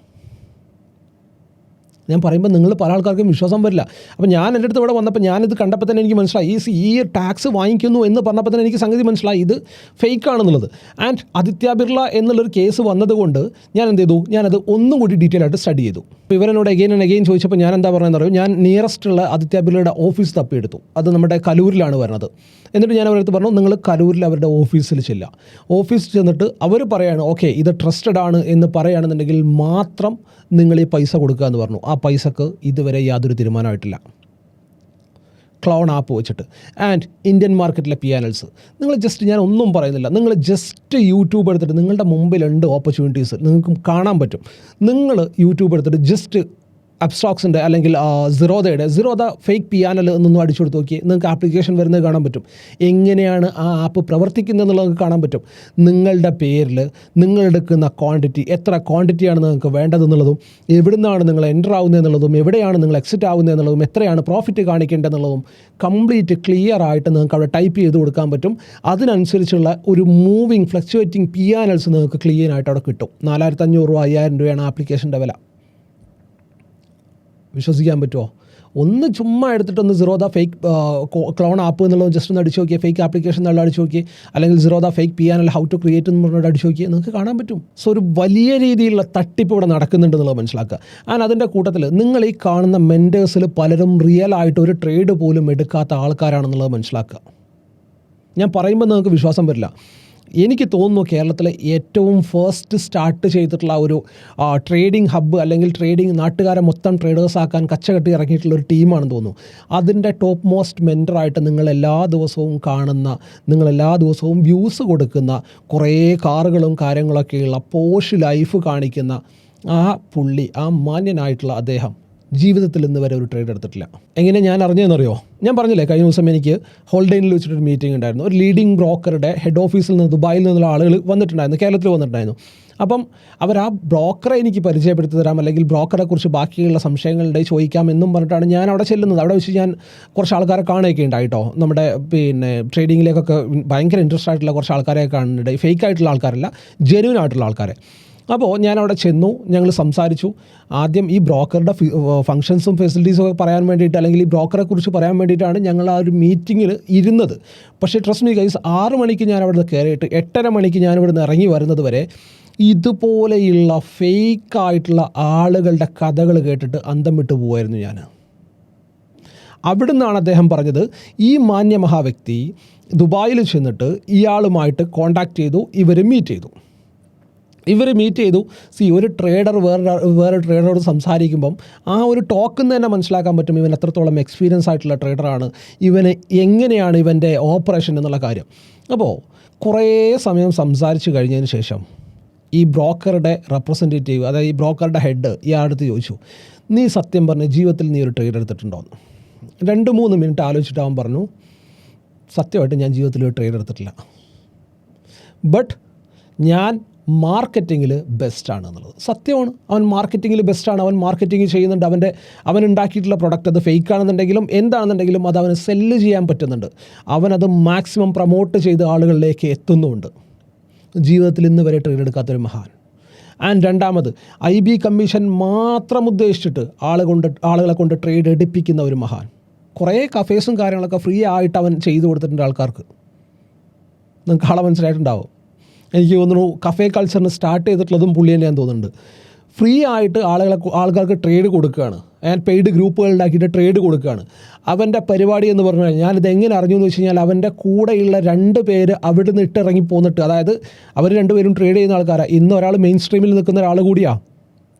ഞാൻ പറയുമ്പോൾ നിങ്ങൾ പല ആൾക്കാർക്കും വിശ്വാസം വരില്ല. അപ്പോൾ ഞാൻ എൻ്റെ അടുത്ത് ഇവിടെ വന്നപ്പോൾ ഞാനിത് കണ്ടപ്പോൾ തന്നെ എനിക്ക് മനസ്സിലായി, ഈ ടാക്സ് വാങ്ങിക്കുന്നു എന്ന് പറഞ്ഞപ്പോൾ തന്നെ എനിക്ക് സംഗതി മനസ്സിലായി ഇത് ഫേക്കാണെന്നുള്ളത്. ആൻഡ് ആദിത്യ ബിർള എന്നുള്ളൊരു കേസ് വന്നതുകൊണ്ട് ഞാൻ എന്ത് ചെയ്തു, ഞാനത് ഒന്നും കൂടി ഡീറ്റെയിൽ ആയിട്ട് സ്റ്റഡി ചെയ്തു. അപ്പോൾ ഇവരെന്നോട് എഗെയിൻ ആൻഡ് എഗെയിൻ ചോദിച്ചപ്പോൾ ഞാൻ എന്താ പറയുന്നത് അറിയോ? ഞാൻ നിയറസ്റ്റുള്ള ആദിത്യ ബിർളയുടെ ഓഫീസ് തപ്പിയെടുത്തു. അത് നമ്മുടെ കലൂരിലാണ് വരുന്നത്. എന്നിട്ട് ഞാൻ അവരടുത്ത് പറഞ്ഞു, നിങ്ങൾ കലൂരിൽ അവരുടെ ഓഫീസിൽ ചെല്ലുക. ഓഫീസിൽ ചെന്നിട്ട് അവർ പറയുകയാണ്, ഓക്കെ ഇത് ട്രസ്റ്റഡ് ആണ് എന്ന് പറയുകയാണെന്നുണ്ടെങ്കിൽ മാത്രം നിങ്ങൾ ഈ പൈസ കൊടുക്കുക എന്ന് പറഞ്ഞു. ആ പൈസക്ക് ഇതുവരെ യാതൊരു തീരുമാനമായിട്ടില്ല, ക്ലോൺ ആപ്പ് വെച്ചിട്ട്. ആൻഡ് ഇന്ത്യൻ മാർക്കറ്റിലെ PNLs നിങ്ങൾ ജസ്റ്റ്, ഞാൻ ഒന്നും പറയുന്നില്ല, നിങ്ങൾ ജസ്റ്റ് യൂട്യൂബ് എടുത്തിട്ട്, നിങ്ങളുടെ മുമ്പിലുണ്ട് ഓപ്പർച്യൂണിറ്റീസ്, നിങ്ങൾക്ക് കാണാൻ പറ്റും. നിങ്ങൾ യൂട്യൂബ് എടുത്തിട്ട് ജസ്റ്റ് അപ്സ്റ്റോക്സിൻ്റെ അല്ലെങ്കിൽ സിറോദ ഫേക്ക് PNL എന്നൊന്നും അടിച്ചു കൊടുത്ത് നോക്കി, നിങ്ങൾക്ക് ആപ്ലിക്കേഷൻ വരുന്നത് കാണാൻ പറ്റും. എങ്ങനെയാണ് ആ ആപ്പ് പ്രവർത്തിക്കുന്നത് എന്നുള്ളത് കാണാൻ പറ്റും. നിങ്ങളുടെ പേരിൽ നിങ്ങൾ എടുക്കുന്ന ക്വാണ്ടിറ്റി, എത്ര ക്വാണ്ടിറ്റിയാണ് നിങ്ങൾക്ക് വേണ്ടതെന്നുള്ളതും, എവിടുന്നാണ് നിങ്ങൾ എൻ്റർ ആവുന്നതെന്നുള്ളതും, എവിടെയാണ് നിങ്ങൾ എക്സിറ്റ് ആവുന്നതെന്നുള്ളതും, എത്രയാണ് പ്രോഫിറ്റ് കാണിക്കേണ്ടതെന്നുള്ളതും കംപ്ലീറ്റ് ക്ലിയർ ആയിട്ട് നിങ്ങൾക്ക് അവിടെ ടൈപ്പ് ചെയ്ത് കൊടുക്കാൻ പറ്റും. അതിനനുസരിച്ചുള്ള ഒരു മൂവിങ് ഫ്ലക്ച്വേറ്റിംഗ് PNLs നിങ്ങൾക്ക് ക്ലീൻ ആയിട്ട് അവിടെ കിട്ടും. 4500 രൂപ 5000 രൂപയാണ് ആപ്ലിക്കേഷൻ്റെ വില. വിശ്വസിക്കാൻ പറ്റുമോ? ഒന്ന് ചുമ്മാ എടുത്തിട്ടൊന്ന് സിറോദ ഫേക്ക് ക്ലോൺ ആപ്പ് എന്നുള്ളത് ജസ്റ്റ് ഒന്ന് അടിച്ചു നോക്കിയേ, ഫേക്ക് ആപ്ലിക്കേഷൻ എന്നുള്ള അടിച്ചു നോക്കി, അല്ലെങ്കിൽ Zerodha fake PNL how to create എന്ന് പറഞ്ഞിട്ട് അടിച്ചു നോക്കിയാൽ നിങ്ങൾക്ക് കാണാൻ പറ്റും. സോ ഒരു വലിയ രീതിയിലുള്ള തട്ടിപ്പ് ഇവിടെ നടക്കുന്നുണ്ടെന്നുള്ളത് മനസ്സിലാക്കുക. ആൻഡ് അതിൻ്റെ കൂട്ടത്തിൽ നിങ്ങൾ ഈ കാണുന്ന മെൻറ്റേഴ്സിൽ പലരും റിയൽ ആയിട്ട് ഒരു ട്രേഡ് പോലും എടുക്കാത്ത ആൾക്കാരാണെന്നുള്ളത് മനസ്സിലാക്കുക. ഞാൻ പറയുമ്പോൾ നിങ്ങൾക്ക് വിശ്വാസം വരില്ല. എനിക്ക് തോന്നുന്നു കേരളത്തിലെ ഏറ്റവും ഫസ്റ്റ് സ്റ്റാർട്ട് ചെയ്തിട്ടുള്ള ഒരു ട്രേഡിംഗ് ഹബ്ബ്, അല്ലെങ്കിൽ ട്രേഡിംഗ് നാട്ടുകാരെ മൊത്തം ട്രേഡേഴ്സ് ആക്കാൻ കച്ചകെട്ടി ഇറങ്ങിയിട്ടുള്ള ഒരു ടീമാണെന്ന് തോന്നുന്നു. അതിൻ്റെ ടോപ്പ് മോസ്റ്റ് മെൻറ്ററായിട്ട് നിങ്ങളെല്ലാ ദിവസവും കാണുന്ന, നിങ്ങളെല്ലാ ദിവസവും വ്യൂസ് കൊടുക്കുന്ന, കുറേ കാറുകളും കാര്യങ്ങളൊക്കെയുള്ള പോഷ് ലൈഫ് കാണിക്കുന്ന ആ പുള്ളി, ആ മാന്യനായിട്ടുള്ള അദ്ദേഹം ജീവിതത്തിൽ ഇന്ന് വരെ ഒരു ട്രേഡ് എടുത്തിട്ടില്ല. എങ്ങനെ ഞാൻ അറിഞ്ഞതെന്നറിയോ? ഞാൻ പറഞ്ഞില്ലേ, കഴിഞ്ഞ ദിവസം എനിക്ക് ഹോൾഡെയിനിൽ വെച്ചിട്ടൊരു മീറ്റിംഗ് ഉണ്ടായിരുന്നു. ഒരു ലീഡിംഗ് ബ്രോക്കറുടെ ഹെഡ് ഓഫീസിൽ നിന്ന്, ദുബായിൽ നിന്നുള്ള ആളുകൾ വന്നിട്ടുണ്ടായിരുന്നു, കേരളത്തിൽ വന്നിട്ടുണ്ടായിരുന്നു. അപ്പം അവർ ആ ബ്രോക്കറെ എനിക്ക് പരിചയപ്പെടുത്തി തരാം, അല്ലെങ്കിൽ ബ്രോക്കറെ കുറിച്ച് ബാക്കിയുള്ള സംശയങ്ങളുടെ ചോദിക്കാം എന്നും പറഞ്ഞിട്ടാണ് ഞാൻ അവിടെ ചെല്ലുന്നത്. അവിടെ വെച്ച് ഞാൻ കുറച്ച് ആൾക്കാരെ കാണുകയൊക്കെ ഉണ്ടായിട്ടോ. നമ്മുടെ ട്രേഡിങ്ങിലേക്കൊക്കെ ഭയങ്കര ഇൻട്രസ്റ്റ് ആയിട്ടുള്ള കുറച്ച് ആൾക്കാരെ കാണുന്നുണ്ട്. ഫേക്ക് ആയിട്ടുള്ള ആൾക്കാരല്ല, ജെന്യൂൻ ആയിട്ടുള്ള ആൾക്കാരെ. അപ്പോൾ ഞാൻ അവിടെ ചെന്നു, ഞങ്ങൾ സംസാരിച്ചു. ആദ്യം ഈ ബ്രോക്കറുടെ ഫങ്ഷൻസും ഫെസിലിറ്റീസും ഒക്കെ പറയാൻ വേണ്ടിയിട്ട്, അല്ലെങ്കിൽ ഈ ബ്രോക്കറെ കുറിച്ച് പറയാൻ വേണ്ടിയിട്ടാണ് ഞങ്ങൾ ആ ഒരു മീറ്റിങ്ങിൽ ഇരുന്നത്. പക്ഷേ ട്രസ്റ്റ് മീ ഗൈസ്, 6 മണിക്ക് ഞാൻ അവിടെ നിന്ന് കയറിയിട്ട് 8:30 മണിക്ക് ഞാൻ ഇവിടെ നിന്ന് ഇറങ്ങി വരുന്നത് വരെ ഇതുപോലെയുള്ള ഫേക്കായിട്ടുള്ള ആളുകളുടെ കഥകൾ കേട്ടിട്ട് അന്തം വിട്ടു പോകുമായിരുന്നു ഞാൻ. അവിടെ നിന്നാണ് അദ്ദേഹം പറഞ്ഞത്, ഈ മാന്യ മഹാവ്യക്തി ദുബായിൽ ചെന്നിട്ട് ഇയാളുമായിട്ട് കോണ്ടാക്ട് ചെയ്തു, ഇവർ മീറ്റ് ചെയ്തു. ഒരു ട്രേഡർ വേറെ ട്രേഡറോട് സംസാരിക്കുമ്പം ആ ഒരു ടോക്കിൽ നിന്ന് തന്നെ മനസ്സിലാക്കാൻ പറ്റും ഇവൻ എത്രത്തോളം എക്സ്പീരിയൻസ് ആയിട്ടുള്ള ട്രേഡറാണ്, ഇവന് എങ്ങനെയാണ് ഇവൻ്റെ ഓപ്പറേഷൻ എന്നുള്ള കാര്യം. അപ്പോൾ കുറേ സമയം സംസാരിച്ച് കഴിഞ്ഞതിന് ശേഷം ഈ ബ്രോക്കറുടെ റെപ്രസെൻറ്റേറ്റീവ്, അതായത് ഈ ബ്രോക്കറുടെ ഹെഡ് ഇയാളടുത്ത് ചോദിച്ചു, നീ സത്യം പറഞ്ഞ ജീവിതത്തിൽ നീ ഒരു ട്രേഡ് എടുത്തിട്ടുണ്ടോയെന്ന്. 2-3 മിനിറ്റ് ആലോചിച്ചിട്ട് അവൻ പറഞ്ഞു, സത്യമായിട്ട് ഞാൻ ജീവിതത്തിൽ ഒരു ട്രേഡ് എടുത്തിട്ടില്ല, ബട്ട് ഞാൻ മാർക്കറ്റിങ്ങിൽ ബെസ്റ്റാണ് എന്നുള്ളത് സത്യമാണ്. അവൻ മാർക്കറ്റിങ്ങിൽ ബെസ്റ്റാണ്, അവൻ മാർക്കറ്റിംഗ് ചെയ്യുന്നുണ്ട്. അവൻ ഉണ്ടാക്കിയിട്ടുള്ള പ്രൊഡക്റ്റ് അത് ഫേക്ക് ആണെന്നുണ്ടെങ്കിലും എന്താണെന്നുണ്ടെങ്കിലും അത് അവന് സെല്ല് ചെയ്യാൻ പറ്റുന്നുണ്ട്. അവനത് മാക്സിമം പ്രൊമോട്ട് ചെയ്ത് ആളുകളിലേക്ക് എത്തുന്നുമുണ്ട്. ജീവിതത്തിൽ ഇന്ന് വരെ ട്രേഡ് എടുക്കാത്തൊരു മഹാൻ. ആൻഡ് രണ്ടാമത്, IB കമ്മീഷൻ മാത്രം ഉദ്ദേശിച്ചിട്ട് ആളുകളെ കൊണ്ട് ട്രേഡ് എടുപ്പിക്കുന്ന ഒരു മഹാൻ. കുറേ കഫേസും കാര്യങ്ങളൊക്കെ ഫ്രീ ആയിട്ട് അവൻ ചെയ്തു കൊടുത്തിട്ടുണ്ട് ആൾക്കാർക്ക്. നിങ്ങൾക്ക് ആളെ മനസ്സിലായിട്ടുണ്ടാവും. എനിക്ക് തോന്നുന്നു കഫേ കൾച്ചറിന് സ്റ്റാർട്ട് ചെയ്തിട്ടുള്ളതും പുള്ളി തന്നെയാന്ന് തോന്നുന്നുണ്ട്. ഫ്രീ ആയിട്ട് ആൾക്കാർക്ക് ട്രേഡ് കൊടുക്കുകയാണ്. ആൻഡ് പെയ്ഡ് ഗ്രൂപ്പുകൾ ഉണ്ടാക്കിയിട്ട് ട്രേഡ് കൊടുക്കുകയാണ്. അവൻ്റെ പരിപാടി എന്ന് പറഞ്ഞു കഴിഞ്ഞാൽ ഞാനിത് എങ്ങനെ അറിഞ്ഞു എന്ന് വെച്ച് കഴിഞ്ഞാൽ അവൻ്റെ കൂടെയുള്ള 2 പേര് അവിടെ നിന്ന് ഇട്ടിറങ്ങി പോന്നിട്ട്, അതായത് അവർ 2 പേരും ട്രേഡ് ചെയ്യുന്ന ആൾക്കാരാണ്. ഇന്ന് ഒരാൾ മെയിൻ സ്ട്രീമിൽ നിൽക്കുന്ന ഒരാൾ കൂടിയാണ്.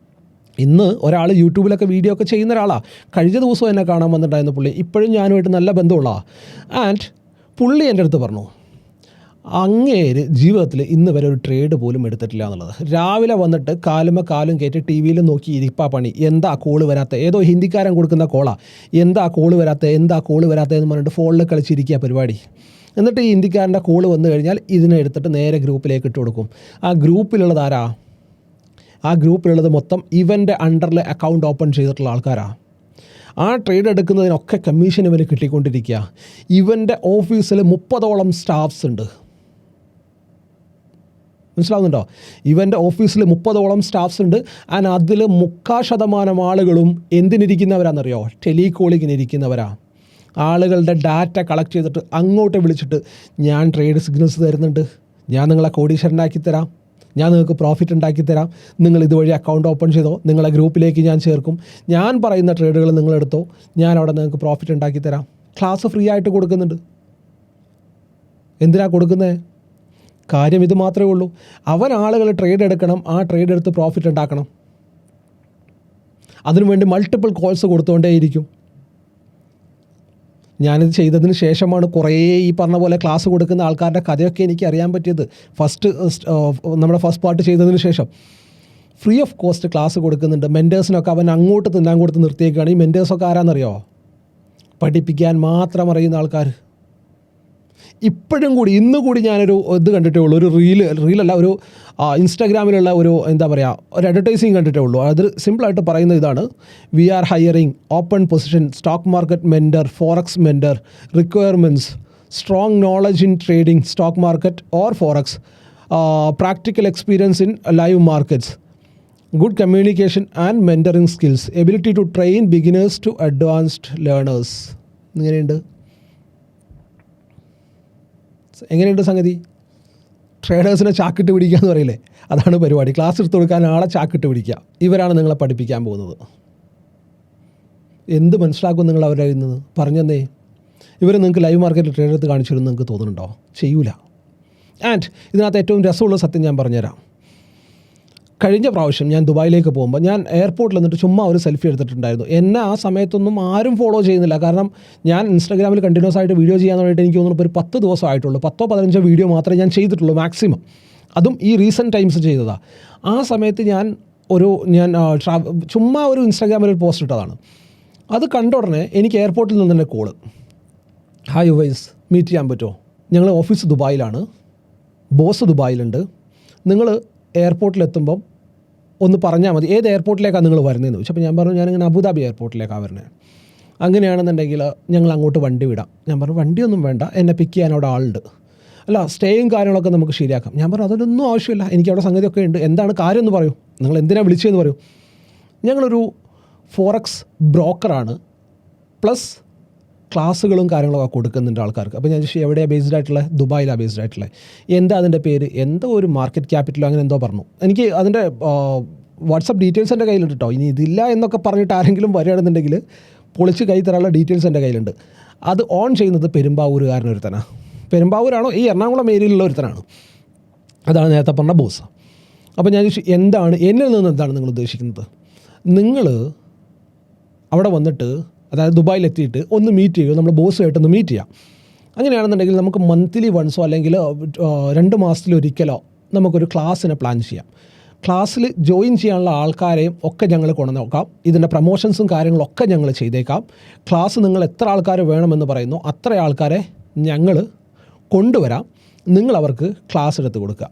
ഇന്ന് ഒരാൾ യൂട്യൂബിലൊക്കെ വീഡിയോ ഒക്കെ ചെയ്യുന്ന ഒരാളാണ്. കഴിഞ്ഞ ദിവസം എന്നെ കാണാൻ വന്നിട്ടുണ്ടായിരുന്നു പുള്ളി. ഇപ്പോഴും ഞാനുമായിട്ട് നല്ല ബന്ധമുള്ളതാണ്. ആൻഡ് പുള്ളി എൻ്റെ അടുത്ത് പറഞ്ഞു, അങ്ങേര് ജീവിതത്തിൽ ഇന്ന് വരെ ഒരു ട്രേഡ് പോലും എടുത്തിട്ടില്ല എന്നുള്ളത്. രാവിലെ വന്നിട്ട് കാലും കയറ്റി ടി വിയിൽ നോക്കി ഇരിപ്പാ പണി. എന്താ കോള് വരാത്ത, ഏതോ ഹിന്ദിക്കാരൻ കൊടുക്കുന്ന കോളാ, എന്താ കോള് വരാത്ത എന്ന് പറഞ്ഞിട്ട് ഫോണിൽ കളിച്ചിരിക്കുക പരിപാടി. എന്നിട്ട് ഈ ഹിന്ദിക്കാരൻ്റെ കോള് വന്നു കഴിഞ്ഞാൽ ഇതിനെ എടുത്തിട്ട് നേരെ ഗ്രൂപ്പിലേക്ക് ഇട്ട് കൊടുക്കും. ആ ഗ്രൂപ്പിലുള്ളത് ആരാ? ആ ഗ്രൂപ്പിലുള്ളത് മൊത്തം ഇവൻ്റെ അണ്ടറിൽ അക്കൗണ്ട് ഓപ്പൺ ചെയ്തിട്ടുള്ള ആൾക്കാരാണ്. ആ ട്രേഡ് എടുക്കുന്നതിനൊക്കെ കമ്മീഷൻ ഇവന് കിട്ടിക്കൊണ്ടിരിക്കുക. ഇവൻ്റെ ഓഫീസിൽ 30ഓളം സ്റ്റാഫ്സ് ഉണ്ട്. മനസ്സിലാവുന്നുണ്ടോ? ഇവൻ്റെ ഓഫീസിൽ 30ഓളം സ്റ്റാഫ്സ് ഉണ്ട്. ആൻഡ് അതിൽ 3/4% ആളുകളും എന്തിനിരിക്കുന്നവരാണെന്നറിയോ? ടെലികോളിങ്ങിന് ഇരിക്കുന്നവരാ. ആളുകളുടെ ഡാറ്റ കളക്ട് ചെയ്തിട്ട് അങ്ങോട്ട് വിളിച്ചിട്ട്, ഞാൻ ട്രേഡ് സിഗ്നൽസ് തരുന്നുണ്ട്, ഞാൻ നിങ്ങളെ കോടീശ്വരനാക്കി തരാം, ഞാൻ നിങ്ങൾക്ക് പ്രോഫിറ്റ് ഉണ്ടാക്കി തരാം, നിങ്ങൾ ഇതുവഴി അക്കൗണ്ട് ഓപ്പൺ ചെയ്തോ, നിങ്ങളെ ഗ്രൂപ്പിലേക്ക് ഞാൻ ചേർക്കും, ഞാൻ പറയുന്ന ട്രേഡുകൾ നിങ്ങളെടുത്തോ, ഞാൻ അവിടെ നിങ്ങൾക്ക് പ്രോഫിറ്റ് ഉണ്ടാക്കി തരാം. ക്ലാസ് ഫ്രീ ആയിട്ട് കൊടുക്കുന്നുണ്ട്. എന്തിനാണ് കൊടുക്കുന്നത്? കാര്യം ഇത് മാത്രമേ ഉള്ളൂ. അവൻ ആളുകൾ ട്രേഡ് എടുക്കണം, ആ ട്രേഡ് എടുത്ത് പ്രോഫിറ്റ് ഉണ്ടാക്കണം. അതിനുവേണ്ടി മൾട്ടിപ്പിൾ കോൾസ് കൊടുത്തുകൊണ്ടേയിരിക്കും. ഞാനിത് ചെയ്തതിന് ശേഷമാണ് കുറേ ഈ പറഞ്ഞ പോലെ ക്ലാസ് കൊടുക്കുന്ന ആൾക്കാരുടെ കഥയൊക്കെ എനിക്ക് അറിയാൻ പറ്റിയത്. നമ്മുടെ ഫസ്റ്റ് പാർട്ട് ചെയ്തതിന് ശേഷം ഫ്രീ ഓഫ് കോസ്റ്റ് ക്ലാസ് കൊടുക്കുന്നുണ്ട്. മെൻറ്റേഴ്സിനൊക്കെ അവൻ അങ്ങോട്ട് തിന്നാൻ കൊടുത്ത് നിർത്തിയേക്കാണ്. ഈ മെൻറ്റേഴ്സൊക്കെ ആരാന്നറിയോ? പഠിപ്പിക്കാൻ മാത്രം അറിയുന്ന ആൾക്കാർ. ഇപ്പോഴും കൂടി ഇന്നുകൂടി ഞാനൊരു ഇത് കണ്ടിട്ടേ ഉള്ളൂ, ഒരു റീലല്ല, ഒരു ഇൻസ്റ്റാഗ്രാമിലുള്ള ഒരു എന്താ പറയുക, ഒരു അഡ്വർടൈസിങ് കണ്ടിട്ടേ ഉള്ളൂ. അത് സിമ്പിളായിട്ട് പറയുന്നത് ഇതാണ്: we are hiring open position stock market mentor, forex mentor, requirements, strong knowledge in trading stock market or forex, practical experience in live markets, good communication and mentoring skills, ability to train beginners to advanced learners. ഇങ്ങനെയുണ്ട്. എങ്ങനെയുണ്ട് സംഗതി? ട്രേഡേഴ്സിനെ ചാക്കിട്ട് പിടിക്കുക എന്ന് പറയില്ലേ, അതാണ് പരിപാടി. Class എടുത്ത് കൊടുക്കാൻ ആളെ ചാക്കിട്ട് പിടിക്കുക. ഇവരാണ് നിങ്ങളെ പഠിപ്പിക്കാൻ പോകുന്നത്. എന്ത് മനസ്സിലാക്കും നിങ്ങൾ അവരെ ഇന്ന് പറഞ്ഞെന്നേ? ഇവർ നിങ്ങൾക്ക് ലൈവ് മാർക്കറ്റിൽ ട്രേഡ് എടുത്ത് കാണിച്ചിരുന്നു നിങ്ങൾക്ക് തോന്നുന്നുണ്ടോ? ചെയ്യൂല. ആൻഡ് ഇതിനകത്ത് ഏറ്റവും രസമുള്ള സത്യം ഞാൻ പറഞ്ഞുതരാം. കഴിഞ്ഞ പ്രാവശ്യം ഞാൻ ദുബായിലേക്ക് പോകുമ്പോൾ ഞാൻ എയർപോർട്ടിൽ നിന്നിട്ട് ചുമ്മാ ഒരു സെൽഫി എടുത്തിട്ടുണ്ടായിരുന്നു. എന്നെ ആ സമയത്തൊന്നും ആരും ഫോളോ ചെയ്യുന്നില്ല. കാരണം ഞാൻ ഇൻസ്റ്റാഗ്രാമിൽ കണ്ടിന്യൂസ് ആയിട്ട് വീഡിയോ ചെയ്യാൻ വേണ്ടിയിട്ട് എനിക്ക് തോന്നുന്നു ഒരു 10 ദിവസമായിട്ടുള്ളൂ. 10-15 വീഡിയോ മാത്രമേ ഞാൻ ചെയ്തിട്ടുള്ളൂ മാക്സിമം. അതും ഈ റീസെൻറ്റ് ടൈംസ് ചെയ്തതാണ്. ആ സമയത്ത് ഞാൻ ചുമ്മാ ഒരു ഇൻസ്റ്റാഗ്രാമിൽ ഒരു പോസ്റ്റ് ഇട്ടതാണ്. അത് കണ്ട ഉടനെ എനിക്ക് എയർപോർട്ടിൽ നിന്ന് തന്നെ കോള്, ഹായ് വൈസ്, മീറ്റ് ചെയ്യാൻ പറ്റുമോ? ഞങ്ങൾ ഓഫീസ് ദുബായിലാണ്, ബോസ് ദുബായിലുണ്ട്, നിങ്ങൾ എയർപോർട്ടിലെത്തുമ്പം ഒന്ന് പറഞ്ഞാൽ മതി, ഏത് എയർപോർട്ടിലേക്കാണ് നിങ്ങൾ വരുന്നതെന്ന് ചോദിച്ചു. അപ്പോൾ ഞാൻ പറഞ്ഞു, ഞാനിങ്ങനെ അബുദാബി എയർപോർട്ടിലേക്കാണ് വരുന്നത്. അങ്ങനെയാണെന്നുണ്ടെങ്കിൽ ഞങ്ങൾ അങ്ങോട്ട് വണ്ടി വിടാം. ഞാൻ പറഞ്ഞു, വണ്ടിയൊന്നും വേണ്ട, എന്നെ പിക്ക് ചെയ്യാൻ അവിടെ ആളുണ്ട്, അല്ല സ്റ്റേയും കാര്യങ്ങളൊക്കെ നമുക്ക് ശരിയാക്കാം. ഞാൻ പറഞ്ഞു, അതിനൊന്നും ആവശ്യമില്ല, എനിക്കവിടെ സംഗതിയൊക്കെ ഉണ്ട്, എന്താണ് കാര്യം എന്ന് പറയൂ, നിങ്ങൾ എന്തിനാണ് വിളിച്ചതെന്ന് പറയൂ. ഞങ്ങളൊരു ഫോറക്സ് ബ്രോക്കറാണ്, പ്ലസ് ക്ലാസ്സുകളും കാര്യങ്ങളൊക്കെ കൊടുക്കുന്നുണ്ട് ആൾക്കാർക്ക്. അപ്പോൾ ഞാൻ ചോദിച്ചു, എവിടെയാണ് ബേസ്ഡ് ആയിട്ടുള്ളത്? ദുബായിലാണ് ബേസ്ഡ് ആയിട്ടുള്ളത്. എന്താ അതിൻ്റെ പേര്? എന്തോ ഒരു മാർക്കറ്റ് ക്യാപിറ്റലോ അങ്ങനെ എന്തോ പറഞ്ഞു. എനിക്ക് അതിൻ്റെ വാട്സപ്പ് ഡീറ്റെയിൽസ് എൻ്റെ കയ്യിലുണ്ട് കേട്ടോ. ഇനി ഇതില്ല എന്നൊക്കെ പറഞ്ഞിട്ട് ആരെങ്കിലും വരികയാണെന്നുണ്ടെങ്കിൽ പൊളിച്ച് കൈ തരാനുള്ള ഡീറ്റെയിൽസ് എൻ്റെ കയ്യിലുണ്ട്. അത് ഓൺ ചെയ്യുന്നത് പെരുമ്പാവൂരുകാരനൊരുത്തനാണ്. പെരുമ്പാവൂരാണോ ഈ എറണാകുളം ഏരിയയിലുള്ള ഒരുത്തനാണ്. അതാണ് നേരത്തെ പറഞ്ഞ ബോസ്. അപ്പോൾ ഞാൻ ചോദിച്ചു, എന്താണ് എന്നിൽ നിന്ന് എന്താണ് നിങ്ങൾ ഉദ്ദേശിക്കുന്നത്? നിങ്ങൾ അവിടെ വന്നിട്ട്, അതായത് ദുബായിലെത്തിയിട്ട് ഒന്ന് മീറ്റ് ചെയ്യുമോ, നമ്മൾ ബോസുമായിട്ടൊന്ന് മീറ്റ് ചെയ്യാം. അങ്ങനെയാണെന്നുണ്ടെങ്കിൽ നമുക്ക് മന്ത്ലി വൺസോ അല്ലെങ്കിൽ 2 മാസത്തിലൊരിക്കലോ നമുക്കൊരു ക്ലാസ്സിനെ പ്ലാൻ ചെയ്യാം. ക്ലാസ്സിൽ ജോയിൻ ചെയ്യാനുള്ള ആൾക്കാരെയും ഒക്കെ ഞങ്ങൾ കൊണ്ടുനോക്കാം. ഇതിൻ്റെ പ്രൊമോഷൻസും കാര്യങ്ങളൊക്കെ ഞങ്ങൾ ചെയ്തേക്കാം. ക്ലാസ് നിങ്ങൾ എത്ര ആൾക്കാർ വേണമെന്ന് പറയുന്നു അത്ര ആൾക്കാരെ ഞങ്ങൾ കൊണ്ടുവരാം. നിങ്ങൾ അവർക്ക് ക്ലാസ് എടുത്ത് കൊടുക്കുക.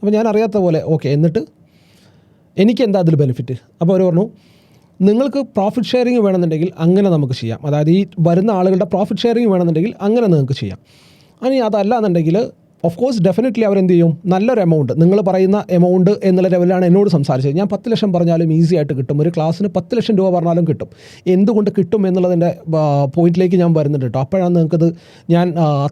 അപ്പോൾ ഞാൻ അറിയാത്ത പോലെ ഓക്കെ, എന്നിട്ട് എനിക്കെന്താ അതിൽ ബെനിഫിറ്റ്? അപ്പോൾ അവർ പറഞ്ഞു, നിങ്ങൾക്ക് പ്രോഫിറ്റ് ഷെയറിങ് വേണമെന്നുണ്ടെങ്കിൽ അങ്ങനെ നമുക്ക് ചെയ്യാം. അതായത് ഈ വരുന്ന ആളുകളുടെ പ്രോഫിറ്റ് ഷെയറിങ് വേണമെന്നുണ്ടെങ്കിൽ അങ്ങനെ നിങ്ങൾക്ക് ചെയ്യാം. ഇനി അതല്ല എന്നുണ്ടെങ്കിൽ ഓഫ് കോഴ്സ് ഡെഫിനറ്റ്ലി അവരെന്ത് ചെയ്യും, നല്ലൊരു എമൗണ്ട്, നിങ്ങൾ പറയുന്ന എമൗണ്ട് എന്നുള്ള ലെവലിലാണ് എന്നോട് സംസാരിച്ചത്. ഞാൻ 10 ലക്ഷം പറഞ്ഞാലും ഈസി ആയിട്ട് കിട്ടും. ഒരു ക്ലാസ്സിന് 10 ലക്ഷം രൂപ പറഞ്ഞാലും കിട്ടും. എന്തുകൊണ്ട് കിട്ടും എന്നുള്ളതിൻ്റെ പോയിന്റിലേക്ക് ഞാൻ വരുന്നുണ്ട് കേട്ടോ. അപ്പോഴാണ് നിങ്ങൾക്കത് ഞാൻ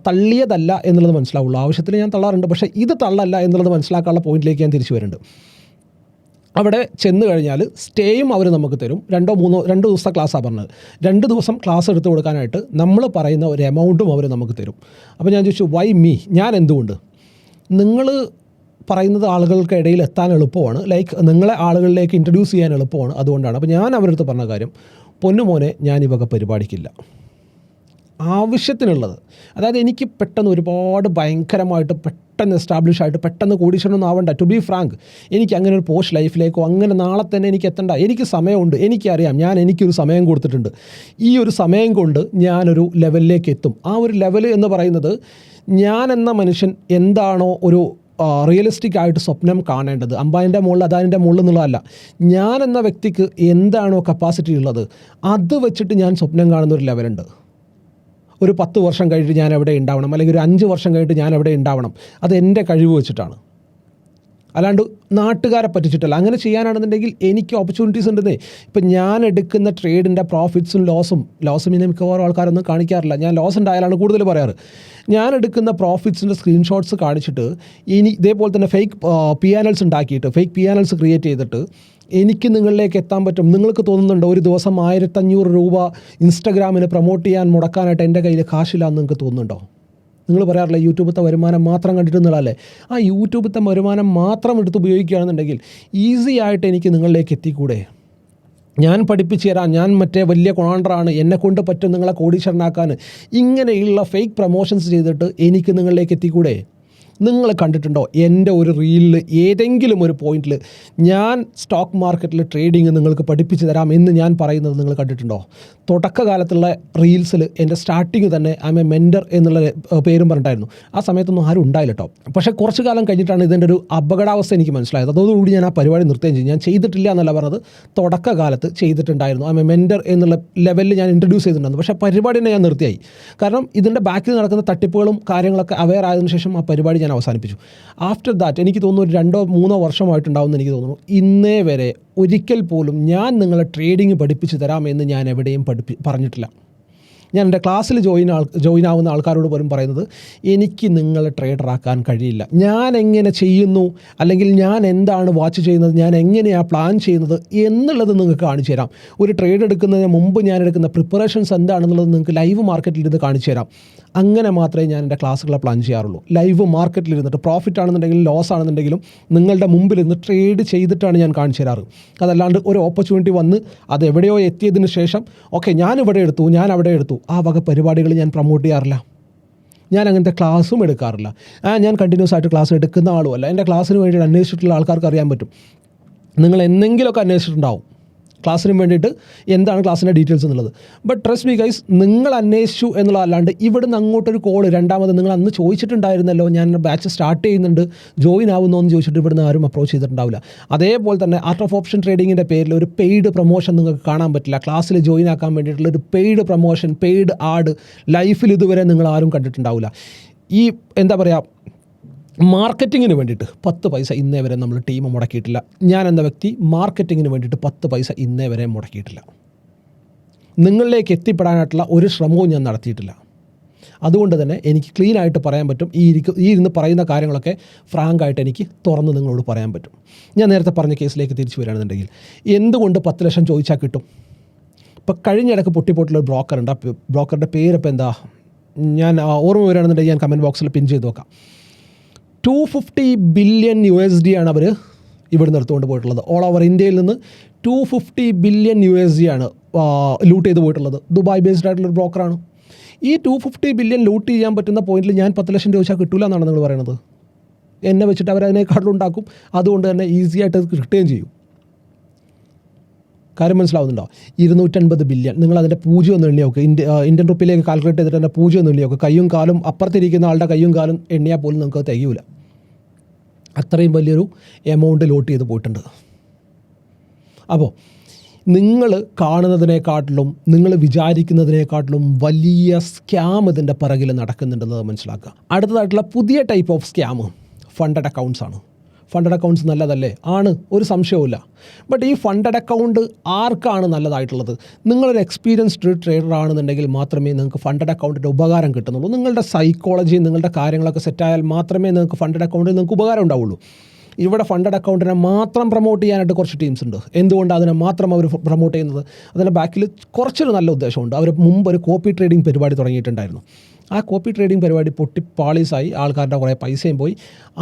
തള്ളിയതല്ല എന്നുള്ളത് മനസ്സിലാവുള്ളൂ. ആവശ്യത്തിന് ഞാൻ തള്ളാറുണ്ട്, പക്ഷേ ഇത് തള്ളല്ല എന്നുള്ളത് മനസ്സിലാക്കാനുള്ള പോയിന്റിലേക്ക് ഞാൻ തിരിച്ചു വരുന്നുണ്ട്. അവിടെ ചെന്ന് കഴിഞ്ഞാൽ സ്റ്റേയും അവർ നമുക്ക് തരും. 2 ദിവസത്തെ ക്ലാസ്സാണ് പറഞ്ഞത്. 2 ദിവസം ക്ലാസ് എടുത്ത് കൊടുക്കാനായിട്ട് നമ്മൾ പറയുന്ന ഒരു എമൗണ്ടും അവർ നമുക്ക് തരും. അപ്പോൾ ഞാൻ ചോദിച്ചു, വൈ മീ? ഞാൻ എന്തുകൊണ്ട്? നിങ്ങൾ പറയുന്നത് ആളുകൾക്ക് ഇടയിൽ എത്താൻ എളുപ്പമാണ്, ലൈക്ക് നിങ്ങളെ ആളുകളിലേക്ക് ഇൻട്രൊഡ്യൂസ് ചെയ്യാൻ എളുപ്പമാണ്, അതുകൊണ്ടാണ്. അപ്പോൾ ഞാൻ അവരുടെ അടുത്ത് പറഞ്ഞ കാര്യം, പൊന്നുമോനെ, ഞാൻ ഈ വക പരിപാടിക്കില്ല. ആവശ്യത്തിനുള്ളത്, അതായത് എനിക്ക് പെട്ടെന്ന് ഒരുപാട് ഭയങ്കരമായിട്ട് പെട്ടെന്ന് എസ്റ്റാബ്ലിഷ് ആയിട്ട് പെട്ടെന്ന് കോടീശ്വരനൊന്നും ആവണ്ട. ടു ബി ഫ്രാങ്ക്, എനിക്ക് അങ്ങനെ ഒരു പോസ്റ്റ് ലൈഫിലേക്കോ അങ്ങനെ നാളെ തന്നെ എനിക്ക് എത്തണ്ട. എനിക്ക് സമയമുണ്ട്, എനിക്കറിയാം, എനിക്കൊരു സമയം കൊടുത്തിട്ടുണ്ട്. ഈ ഒരു സമയം കൊണ്ട് ഞാനൊരു ലെവലിലേക്ക് എത്തും. ആ ഒരു ലെവൽ എന്ന് പറയുന്നത്, ഞാൻ എന്ന മനുഷ്യൻ എന്താണോ ഒരു റിയലിസ്റ്റിക് ആയിട്ട് സ്വപ്നം കാണേണ്ടത്, അമ്പാനിൻ്റെ മുകളിൽ അദാനിൻ്റെ മുകളിൽ എന്നുള്ളതല്ല, ഞാൻ എന്ന വ്യക്തിക്ക് എന്താണോ കപ്പാസിറ്റി ഉള്ളത് അത് വെച്ചിട്ട് ഞാൻ സ്വപ്നം കാണുന്ന ഒരു ലെവലുണ്ട്. ഒരു 10 വർഷം കഴിഞ്ഞിട്ട് ഞാൻ എവിടെ ഉണ്ടാവണം, അല്ലെങ്കിൽ ഒരു 5 വർഷം കഴിഞ്ഞിട്ട് ഞാൻ എവിടെ ഉണ്ടാവണം, അത് എൻ്റെ കഴിവ് വെച്ചിട്ടാണ്, അല്ലാണ്ട് നാട്ടുകാരെ പറ്റിച്ചിട്ടല്ല. അങ്ങനെ ചെയ്യാനാണെന്നുണ്ടെങ്കിൽ എനിക്ക് ഓപ്പർച്യൂണിറ്റീസ് ഉണ്ടെന്നേ. ഇപ്പം ഞാൻ എടുക്കുന്ന ട്രേഡിൻ്റെ പ്രോഫിറ്റ്സും ലോസും ഇനി മിക്കവാറും ആൾക്കാരൊന്നും കാണിക്കാറില്ല. ഞാൻ ലോസ് ഉണ്ടായാലാണ് കൂടുതൽ പറയാറ്. ഞാൻ എടുക്കുന്ന പ്രോഫിറ്റ്സിൻ്റെ സ്ക്രീൻഷോട്ട്സ് കാണിച്ചിട്ട് ഇതേപോലെ തന്നെ ഫേക്ക് PNLs ഉണ്ടാക്കിയിട്ട്, ഫേക്ക് PNLs ക്രിയേറ്റ് ചെയ്തിട്ട് എനിക്ക് നിങ്ങളിലേക്ക് എത്താൻ പറ്റും. നിങ്ങൾക്ക് തോന്നുന്നുണ്ടോ ഒരു ദിവസം 1500 രൂപ ഇൻസ്റ്റഗ്രാമിന് പ്രൊമോട്ട് ചെയ്യാൻ മുടക്കാനായിട്ട് എൻ്റെ കയ്യിൽ കാശില്ലാന്ന് നിങ്ങൾക്ക് തോന്നുന്നുണ്ടോ? നിങ്ങൾ പറയാറില്ല യൂട്യൂബത്തെ വരുമാനം മാത്രം കണ്ടിട്ടുള്ളതല്ലേ? ആ യൂട്യൂബത്തെ വരുമാനം മാത്രം എടുത്ത് ഉപയോഗിക്കുകയാണെന്നുണ്ടെങ്കിൽ ഈസി ആയിട്ട് എനിക്ക് നിങ്ങളിലേക്ക് എത്തിക്കൂടെ? ഞാൻ പഠിപ്പിച്ചു തരാം, ഞാൻ മറ്റേ വലിയ കൊണാണ്ടറാണ്, എന്നെക്കൊണ്ട് പറ്റും നിങ്ങളെ കോടീശ്വരനാക്കാൻ. ഇങ്ങനെയുള്ള ഫേക്ക് പ്രൊമോഷൻസ് ചെയ്തിട്ട് എനിക്ക് നിങ്ങളിലേക്ക് എത്തിക്കൂടെ? നിങ്ങൾ കണ്ടിട്ടുണ്ടോ എൻ്റെ ഒരു റീലിൽ ഏതെങ്കിലും ഒരു പോയിന്റിൽ ഞാൻ സ്റ്റോക്ക് മാർക്കറ്റിൽ ട്രേഡിങ് നിങ്ങൾക്ക് പഠിപ്പിച്ചു തരാം എന്ന് ഞാൻ പറയുന്നത് നിങ്ങൾ കണ്ടിട്ടുണ്ടോ? തുടക്കകാലത്തുള്ള റീൽസിൽ എൻ്റെ സ്റ്റാർട്ടിങ് തന്നെ ഐ എം എ മെൻറ്റർ എന്നുള്ള പേരും പറഞ്ഞിട്ടായിരുന്നു. ആ സമയത്തൊന്നും ആരും ഉണ്ടായില്ല കേട്ടോ. പക്ഷേ കുറച്ച് കാലം കഴിഞ്ഞിട്ടാണ് ഇതിൻ്റെ ഒരു അപകടാവസ്ഥ എനിക്ക് മനസ്സിലായത്. അതോടുകൂടി ഞാൻ ആ പരിപാടി നിർത്തുകയും ചെയ്തു. ഞാൻ ചെയ്തിട്ടില്ല എന്നല്ല പറഞ്ഞത്, തുടക്കകാലത്ത് ചെയ്തിട്ടുണ്ടായിരുന്നു. ഐ എം എ മെൻറ്റർ എന്നുള്ള ലെവലിൽ ഞാൻ ഇൻട്രൊഡ്യൂസ് ചെയ്തിട്ടുണ്ടായിരുന്നു. പക്ഷേ പരിപാടി തന്നെ ഞാൻ നിർത്തിയായി. കാരണം ഇതിൻ്റെ ബാക്കിൽ നടക്കുന്ന തട്ടിപ്പുകളും കാര്യങ്ങളൊക്കെ അവെയർ ആയതിനു ശേഷം ആ പരിപാടി ഞാൻ അവസാനിപ്പിച്ചു. ആഫ്റ്റർ ദാറ്റ് എനിക്ക് തോന്നുന്നു 2-3 വർഷമായിട്ടുണ്ടാവുമെന്ന് എനിക്ക് തോന്നുന്നു. ഇന്നേ വരെ ഒരിക്കൽ പോലും ഞാൻ നിങ്ങളെ ട്രേഡിങ് പഠിപ്പിച്ചു തരാമെന്ന് ഞാൻ എവിടെയും പറഞ്ഞിട്ടില്ല. ഞാൻ എൻ്റെ ക്ലാസ്സിൽ ജോയിൻ ആവുന്ന ആൾക്കാരോട് പോലും പറയുന്നത്, എനിക്ക് നിങ്ങളെ ട്രേഡറാക്കാൻ കഴിയില്ല. ഞാൻ എങ്ങനെ ചെയ്യുന്നു, അല്ലെങ്കിൽ ഞാൻ എന്താണ് വാച്ച് ചെയ്യുന്നത്, ഞാൻ എങ്ങനെയാണ് പ്ലാൻ ചെയ്യുന്നത് എന്നുള്ളത് നിങ്ങൾക്ക് കാണിച്ചു തരാം. ഒരു ട്രേഡ് എടുക്കുന്നതിന് മുമ്പ് ഞാൻ എടുക്കുന്ന പ്രിപ്പറേഷൻസ് എന്താണെന്നുള്ളത് നിങ്ങൾക്ക് ലൈവ് മാർക്കറ്റിൽ ഇരുന്ന് കാണിച്ചു തരാം. അങ്ങനെ മാത്രമേ ഞാൻ എൻ്റെ ക്ലാസ്സുകളെ പ്ലാൻ ചെയ്യാറുള്ളൂ. ലൈവ് മാർക്കറ്റിൽ ഇരുന്നിട്ട് പ്രോഫിറ്റ് ആണെന്നുണ്ടെങ്കിലും ലോസ് ആണെന്നുണ്ടെങ്കിലും നിങ്ങളുടെ മുമ്പിൽ ഇരുന്ന് ട്രേഡ് ചെയ്തിട്ടാണ് ഞാൻ കാണിച്ചു തരാറ്. അതല്ലാണ്ട് ഒരു ഓപ്പർച്യൂണിറ്റി വന്ന് അത് എവിടെയോ എത്തിയതിന് ശേഷം ഓക്കെ ഞാൻ ഇവിടെ എടുത്തു, ഞാൻ അവിടെ എടുത്തു, ആ വക പരിപാടികൾ ഞാൻ പ്രൊമോട്ട് ചെയ്യാറില്ല. ഞാൻ അങ്ങനത്തെ ക്ലാസ്സും എടുക്കാറില്ല. ഞാൻ കണ്ടിന്യൂസ് ആയിട്ട് ക്ലാസ് എടുക്കുന്ന ആളുമല്ല. എൻ്റെ ക്ലാസ്സിന് വേണ്ടിയിട്ട് അന്വേഷിച്ചിട്ടുള്ള ആൾക്കാർക്ക് അറിയാൻ പറ്റും. നിങ്ങൾ എന്തെങ്കിലുമൊക്കെ അന്വേഷിച്ചിട്ടുണ്ടാവും ക്ലാസ്സിന് വേണ്ടിയിട്ട് എന്താണ് ക്ലാസ്സിൻ്റെ ഡീറ്റെയിൽസ് എന്നുള്ളത്. ബട്ട് ട്രസ്റ്റ് മീ ഗൈസ്, നിങ്ങൾ അന്വേഷിച്ചു എന്നുള്ളതല്ലാണ്ട് ഇവിടുന്ന് അങ്ങോട്ടൊരു കോൾ രണ്ടാമത് നിങ്ങൾ അന്ന് ചോദിച്ചിട്ടുണ്ടായിരുന്നല്ലോ ഞാൻ ബാച്ച് സ്റ്റാർട്ട് ചെയ്യുന്നുണ്ട്, ജോയിൻ ആവുന്നോ എന്ന് ചോദിച്ചിട്ട് ഇവിടുന്ന് ആരും അപ്രോച്ച് ചെയ്തിട്ടുണ്ടാവില്ല. അതേപോലെ തന്നെ ആർട്ട് ഓഫ് ഓപ്ഷൻ ട്രേഡിങ്ങിൻ്റെ പേരിൽ ഒരു പെയ്ഡ് പ്രൊമോഷൻ നിങ്ങൾക്ക് കാണാൻ പറ്റില്ല. ക്ലാസ്സിൽ ജോയിൻ ആക്കാൻ വേണ്ടിയിട്ടുള്ള ഒരു പെയ്ഡ് പ്രൊമോഷൻ, പെയ്ഡ് ആഡ് ലൈഫിൽ ഇതുവരെ നിങ്ങൾ ആരും കണ്ടിട്ടുണ്ടാവില്ല. ഈ എന്താ പറയുക, മാർക്കറ്റിങ്ങിന് വേണ്ടിയിട്ട് 10 പൈസ ഇന്നേ വരെ നമ്മൾ ടീം മുടക്കിയിട്ടില്ല. ഞാൻ എന്ന വ്യക്തി മാർക്കറ്റിങ്ങിന് വേണ്ടിയിട്ട് 10 പൈസ ഇന്നേ വരെ മുടക്കിയിട്ടില്ല. നിങ്ങളിലേക്ക് എത്തിപ്പെടാനായിട്ടുള്ള ഒരു ശ്രമവും ഞാൻ നടത്തിയിട്ടില്ല. അതുകൊണ്ട് തന്നെ എനിക്ക് ക്ലീൻ ആയിട്ട് പറയാൻ പറ്റും. ഈ ഇരുന്ന് പറയുന്ന കാര്യങ്ങളൊക്കെ ഫ്രാങ്കായിട്ട് എനിക്ക് തുറന്ന് നിങ്ങളോട് പറയാൻ പറ്റും. ഞാൻ നേരത്തെ പറഞ്ഞ കേസിലേക്ക് തിരിച്ചു വരികയാണെന്നുണ്ടെങ്കിൽ, എന്തുകൊണ്ട് 10 ലക്ഷം ചോദിച്ചാൽ കിട്ടും? ഇപ്പോൾ കഴിഞ്ഞിടക്ക് പൊട്ടിപ്പോയിട്ടുള്ള ഒരു ബ്രോക്കറുണ്ട്. ആ ബ്രോക്കറുടെ പേരിപ്പോൾ എന്താ, ഞാൻ ഓർമ്മ വരികയാണെന്നുണ്ടെങ്കിൽ ഞാൻ കമൻറ്റ് ബോക്സിൽ പിൻ ചെയ്ത് നോക്കാം. $250 ബില്യൺ ആണ് അവർ ഇവിടുന്ന് എടുത്തുകൊണ്ട് പോയിട്ടുള്ളത്. ഓൾ ഓവർ ഇന്ത്യയിൽ നിന്ന് $250 ബില്യൺ ആണ് ലൂട്ട് ചെയ്ത് പോയിട്ടുള്ളത്. ദുബായ് ബേസ്ഡ് ആയിട്ടുള്ളൊരു ബ്രോക്കറാണ്. ഈ $250 ബില്യൺ ലൂട്ട് ചെയ്യാൻ പറ്റുന്ന പോയിന്റിൽ ഞാൻ 10 ലക്ഷം ചോദിച്ചാൽ കിട്ടില്ല എന്നാണ് നിങ്ങൾ പറയുന്നത്. എന്നെ വെച്ചിട്ട് അവരതിനേക്കാളും ഉണ്ടാക്കും. അതുകൊണ്ട് തന്നെ ഈസി ആയിട്ട് അത് കിട്ടുകയും ചെയ്യും. കാര്യം മനസ്സിലാവുന്നുണ്ടോ? 250 ബില്യൺ, നിങ്ങൾ അതിൻ്റെ 0 ഒന്ന് എണ്ണി നോക്കുക. ഇന്ത്യൻ റുപ്പിയിലേക്ക് കാൽക്കുലേറ്റ് ചെയ്തിട്ട് തന്നെ 0 ഒന്ന് എണ്ണി നോക്കുക. കയ്യും കാലും അപ്പുറത്തിരിക്കുന്ന ആളുടെ കയ്യും കാലും എണ്ണിയാൽ പോലും നിങ്ങൾക്ക് തികയില്ല. അത്രയും വലിയൊരു എമൗണ്ട് ലോട്ട് ചെയ്ത് പോയിട്ടുണ്ട്. അപ്പോൾ നിങ്ങൾ കാണുന്നതിനേക്കാട്ടിലും നിങ്ങൾ വിചാരിക്കുന്നതിനേക്കാട്ടിലും വലിയ സ്കാം ഇതിൻ്റെ പിറകിൽ നടക്കുന്നുണ്ടെന്നത് മനസ്സിലാക്കുക. അടുത്തതായിട്ടുള്ള പുതിയ type of scam funded accounts ആണ്. ഫണ്ടഡ് അക്കൗണ്ട്സ് നല്ലതല്ലേ? ആണ്, ഒരു സംശയവുമില്ല. ബട്ട് ഈ ഫണ്ടഡ് അക്കൗണ്ട് ആർക്കാണ് നല്ലതായിട്ടുള്ളത്? നിങ്ങളൊരു എക്സ്പീരിയൻസ്ഡ് ട്രേഡർ ആണെന്നുണ്ടെങ്കിൽ മാത്രമേ നിങ്ങൾക്ക് ഫണ്ടഡ് അക്കൗണ്ടിൻ്റെ ഉപകാരം കിട്ടുന്നുള്ളൂ. നിങ്ങളുടെ സൈക്കോളജി, നിങ്ങളുടെ കാര്യങ്ങളൊക്കെ സെറ്റായാൽ മാത്രമേ നിങ്ങൾക്ക് ഫണ്ടഡ് അക്കൗണ്ടിൽ നിങ്ങൾക്ക് ഉപകാരം ഉണ്ടാവുള്ളൂ. ഇവിടെ ഫണ്ടഡ് അക്കൗണ്ടിനെ മാത്രം പ്രൊമോട്ട് ചെയ്യാനായിട്ട് കുറച്ച് ടീംസ് ഉണ്ട്. എന്തുകൊണ്ട് അതിനെ മാത്രം അവർ പ്രൊമോട്ട് ചെയ്യുന്നത്? അതിൻ്റെ ബാക്കിൽ കുറച്ചൊരു നല്ല ഉദ്ദേശമുണ്ട്. അവർ മുമ്പ് ഒരു കോപ്പി ട്രേഡിംഗ് പരിപാടി തുടങ്ങിയിട്ടുണ്ടായിരുന്നു. ആ കോപ്പി ട്രേഡിംഗ് പരിപാടി പാളീസായി, ആൾക്കാരുടെ കുറേ പൈസയും പോയി.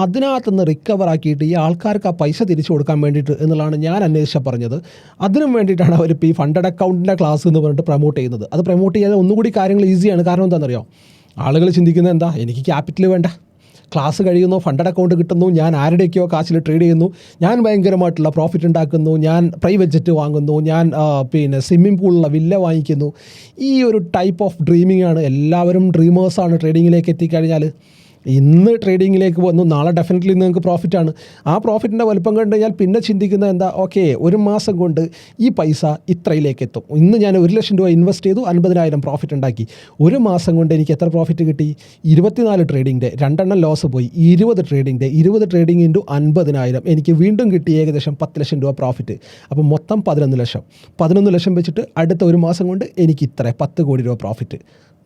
അതിനകത്തുനിന്ന് റിക്കവർ ആക്കിയിട്ട് ഈ ആൾക്കാർക്ക് ആ പൈസ തിരിച്ചു കൊടുക്കാൻ വേണ്ടിയിട്ട് എന്നുള്ളതാണ് ഞാൻ അന്വേഷിച്ചാൽ പറഞ്ഞത്. അതിനും വേണ്ടിയിട്ടാണ് അവരിപ്പോൾ ഈ ഫണ്ടഡ് അക്കൗണ്ടിൻ്റെ ക്ലാസ് എന്ന് പറഞ്ഞിട്ട് പ്രൊമോട്ട് ചെയ്യുന്നത്. അത് പ്രൊമോട്ട് ചെയ്യാതെ ഒന്നുകൂടി കാര്യങ്ങൾ ഈസിയാണ്. കാരണം എന്താണെന്നറിയോ? ആളുകൾ ചിന്തിക്കുന്നത് എന്താ, എനിക്ക് ക്യാപിറ്റൽ വേണ്ട, ക്ലാസ് കഴിയുന്നു, ഫണ്ടഡ് അക്കൗണ്ട് കിട്ടുന്നു, ഞാൻ ആരുടെയൊക്കെയോ കാശിൽ ട്രേഡ് ചെയ്യുന്നു, ഞാൻ ഭയങ്കരമായിട്ടുള്ള പ്രോഫിറ്റ് ഉണ്ടാക്കുന്നു, ഞാൻ പ്രൈവറ്റ് ജെറ്റ് വാങ്ങുന്നു, ഞാൻ സ്വിമ്മിംഗ് പൂളിലുള്ള വില്ല വാങ്ങിക്കുന്നു. ഈ ഒരു ടൈപ്പ് ഓഫ് ഡ്രീമിംഗ് ആണ്. എല്ലാവരും ഡ്രീമേഴ്സാണ്. ട്രേഡിങ്ങിലേക്ക് എത്തിക്കഴിഞ്ഞാൽ ഇന്ന് ട്രേഡിങ്ങിലേക്ക് വന്നു, നാളെ ഡെഫിനറ്റ്ലി നിങ്ങൾക്ക് പ്രോഫിറ്റാണ്. ആ പ്രോഫിറ്റിൻ്റെ വലുപ്പം കണ്ടു കഴിഞ്ഞാൽ പിന്നെ ചിന്തിക്കുന്നത് എന്താ, ഓക്കെ ഒരു മാസം കൊണ്ട് ഈ പൈസ ഇത്രയിലേക്ക് എത്തും. ഇന്ന് ഞാൻ 1 ലക്ഷം രൂപ ഇൻവെസ്റ്റ് ചെയ്തു, 50,000 പ്രോഫിറ്റ് ഉണ്ടാക്കി. ഒരു മാസം കൊണ്ട് എനിക്ക് എത്ര പ്രോഫിറ്റ് കിട്ടി? 24 ട്രേഡിംഗ് ഡേ, 2 ലോസ് പോയി, 20 ട്രേഡിംഗ് ഡേ, 20 ട്രേഡിംഗ് ഇൻറ്റു 50,000, എനിക്ക് വീണ്ടും കിട്ടി ഏകദേശം 10 ലക്ഷം രൂപ പ്രോഫിറ്റ്. അപ്പോൾ മൊത്തം 11 ലക്ഷം. 11 ലക്ഷം വെച്ചിട്ട് അടുത്ത ഒരു മാസം കൊണ്ട് എനിക്ക് ഇത്ര 10 കോടി രൂപ പ്രോഫിറ്റ്,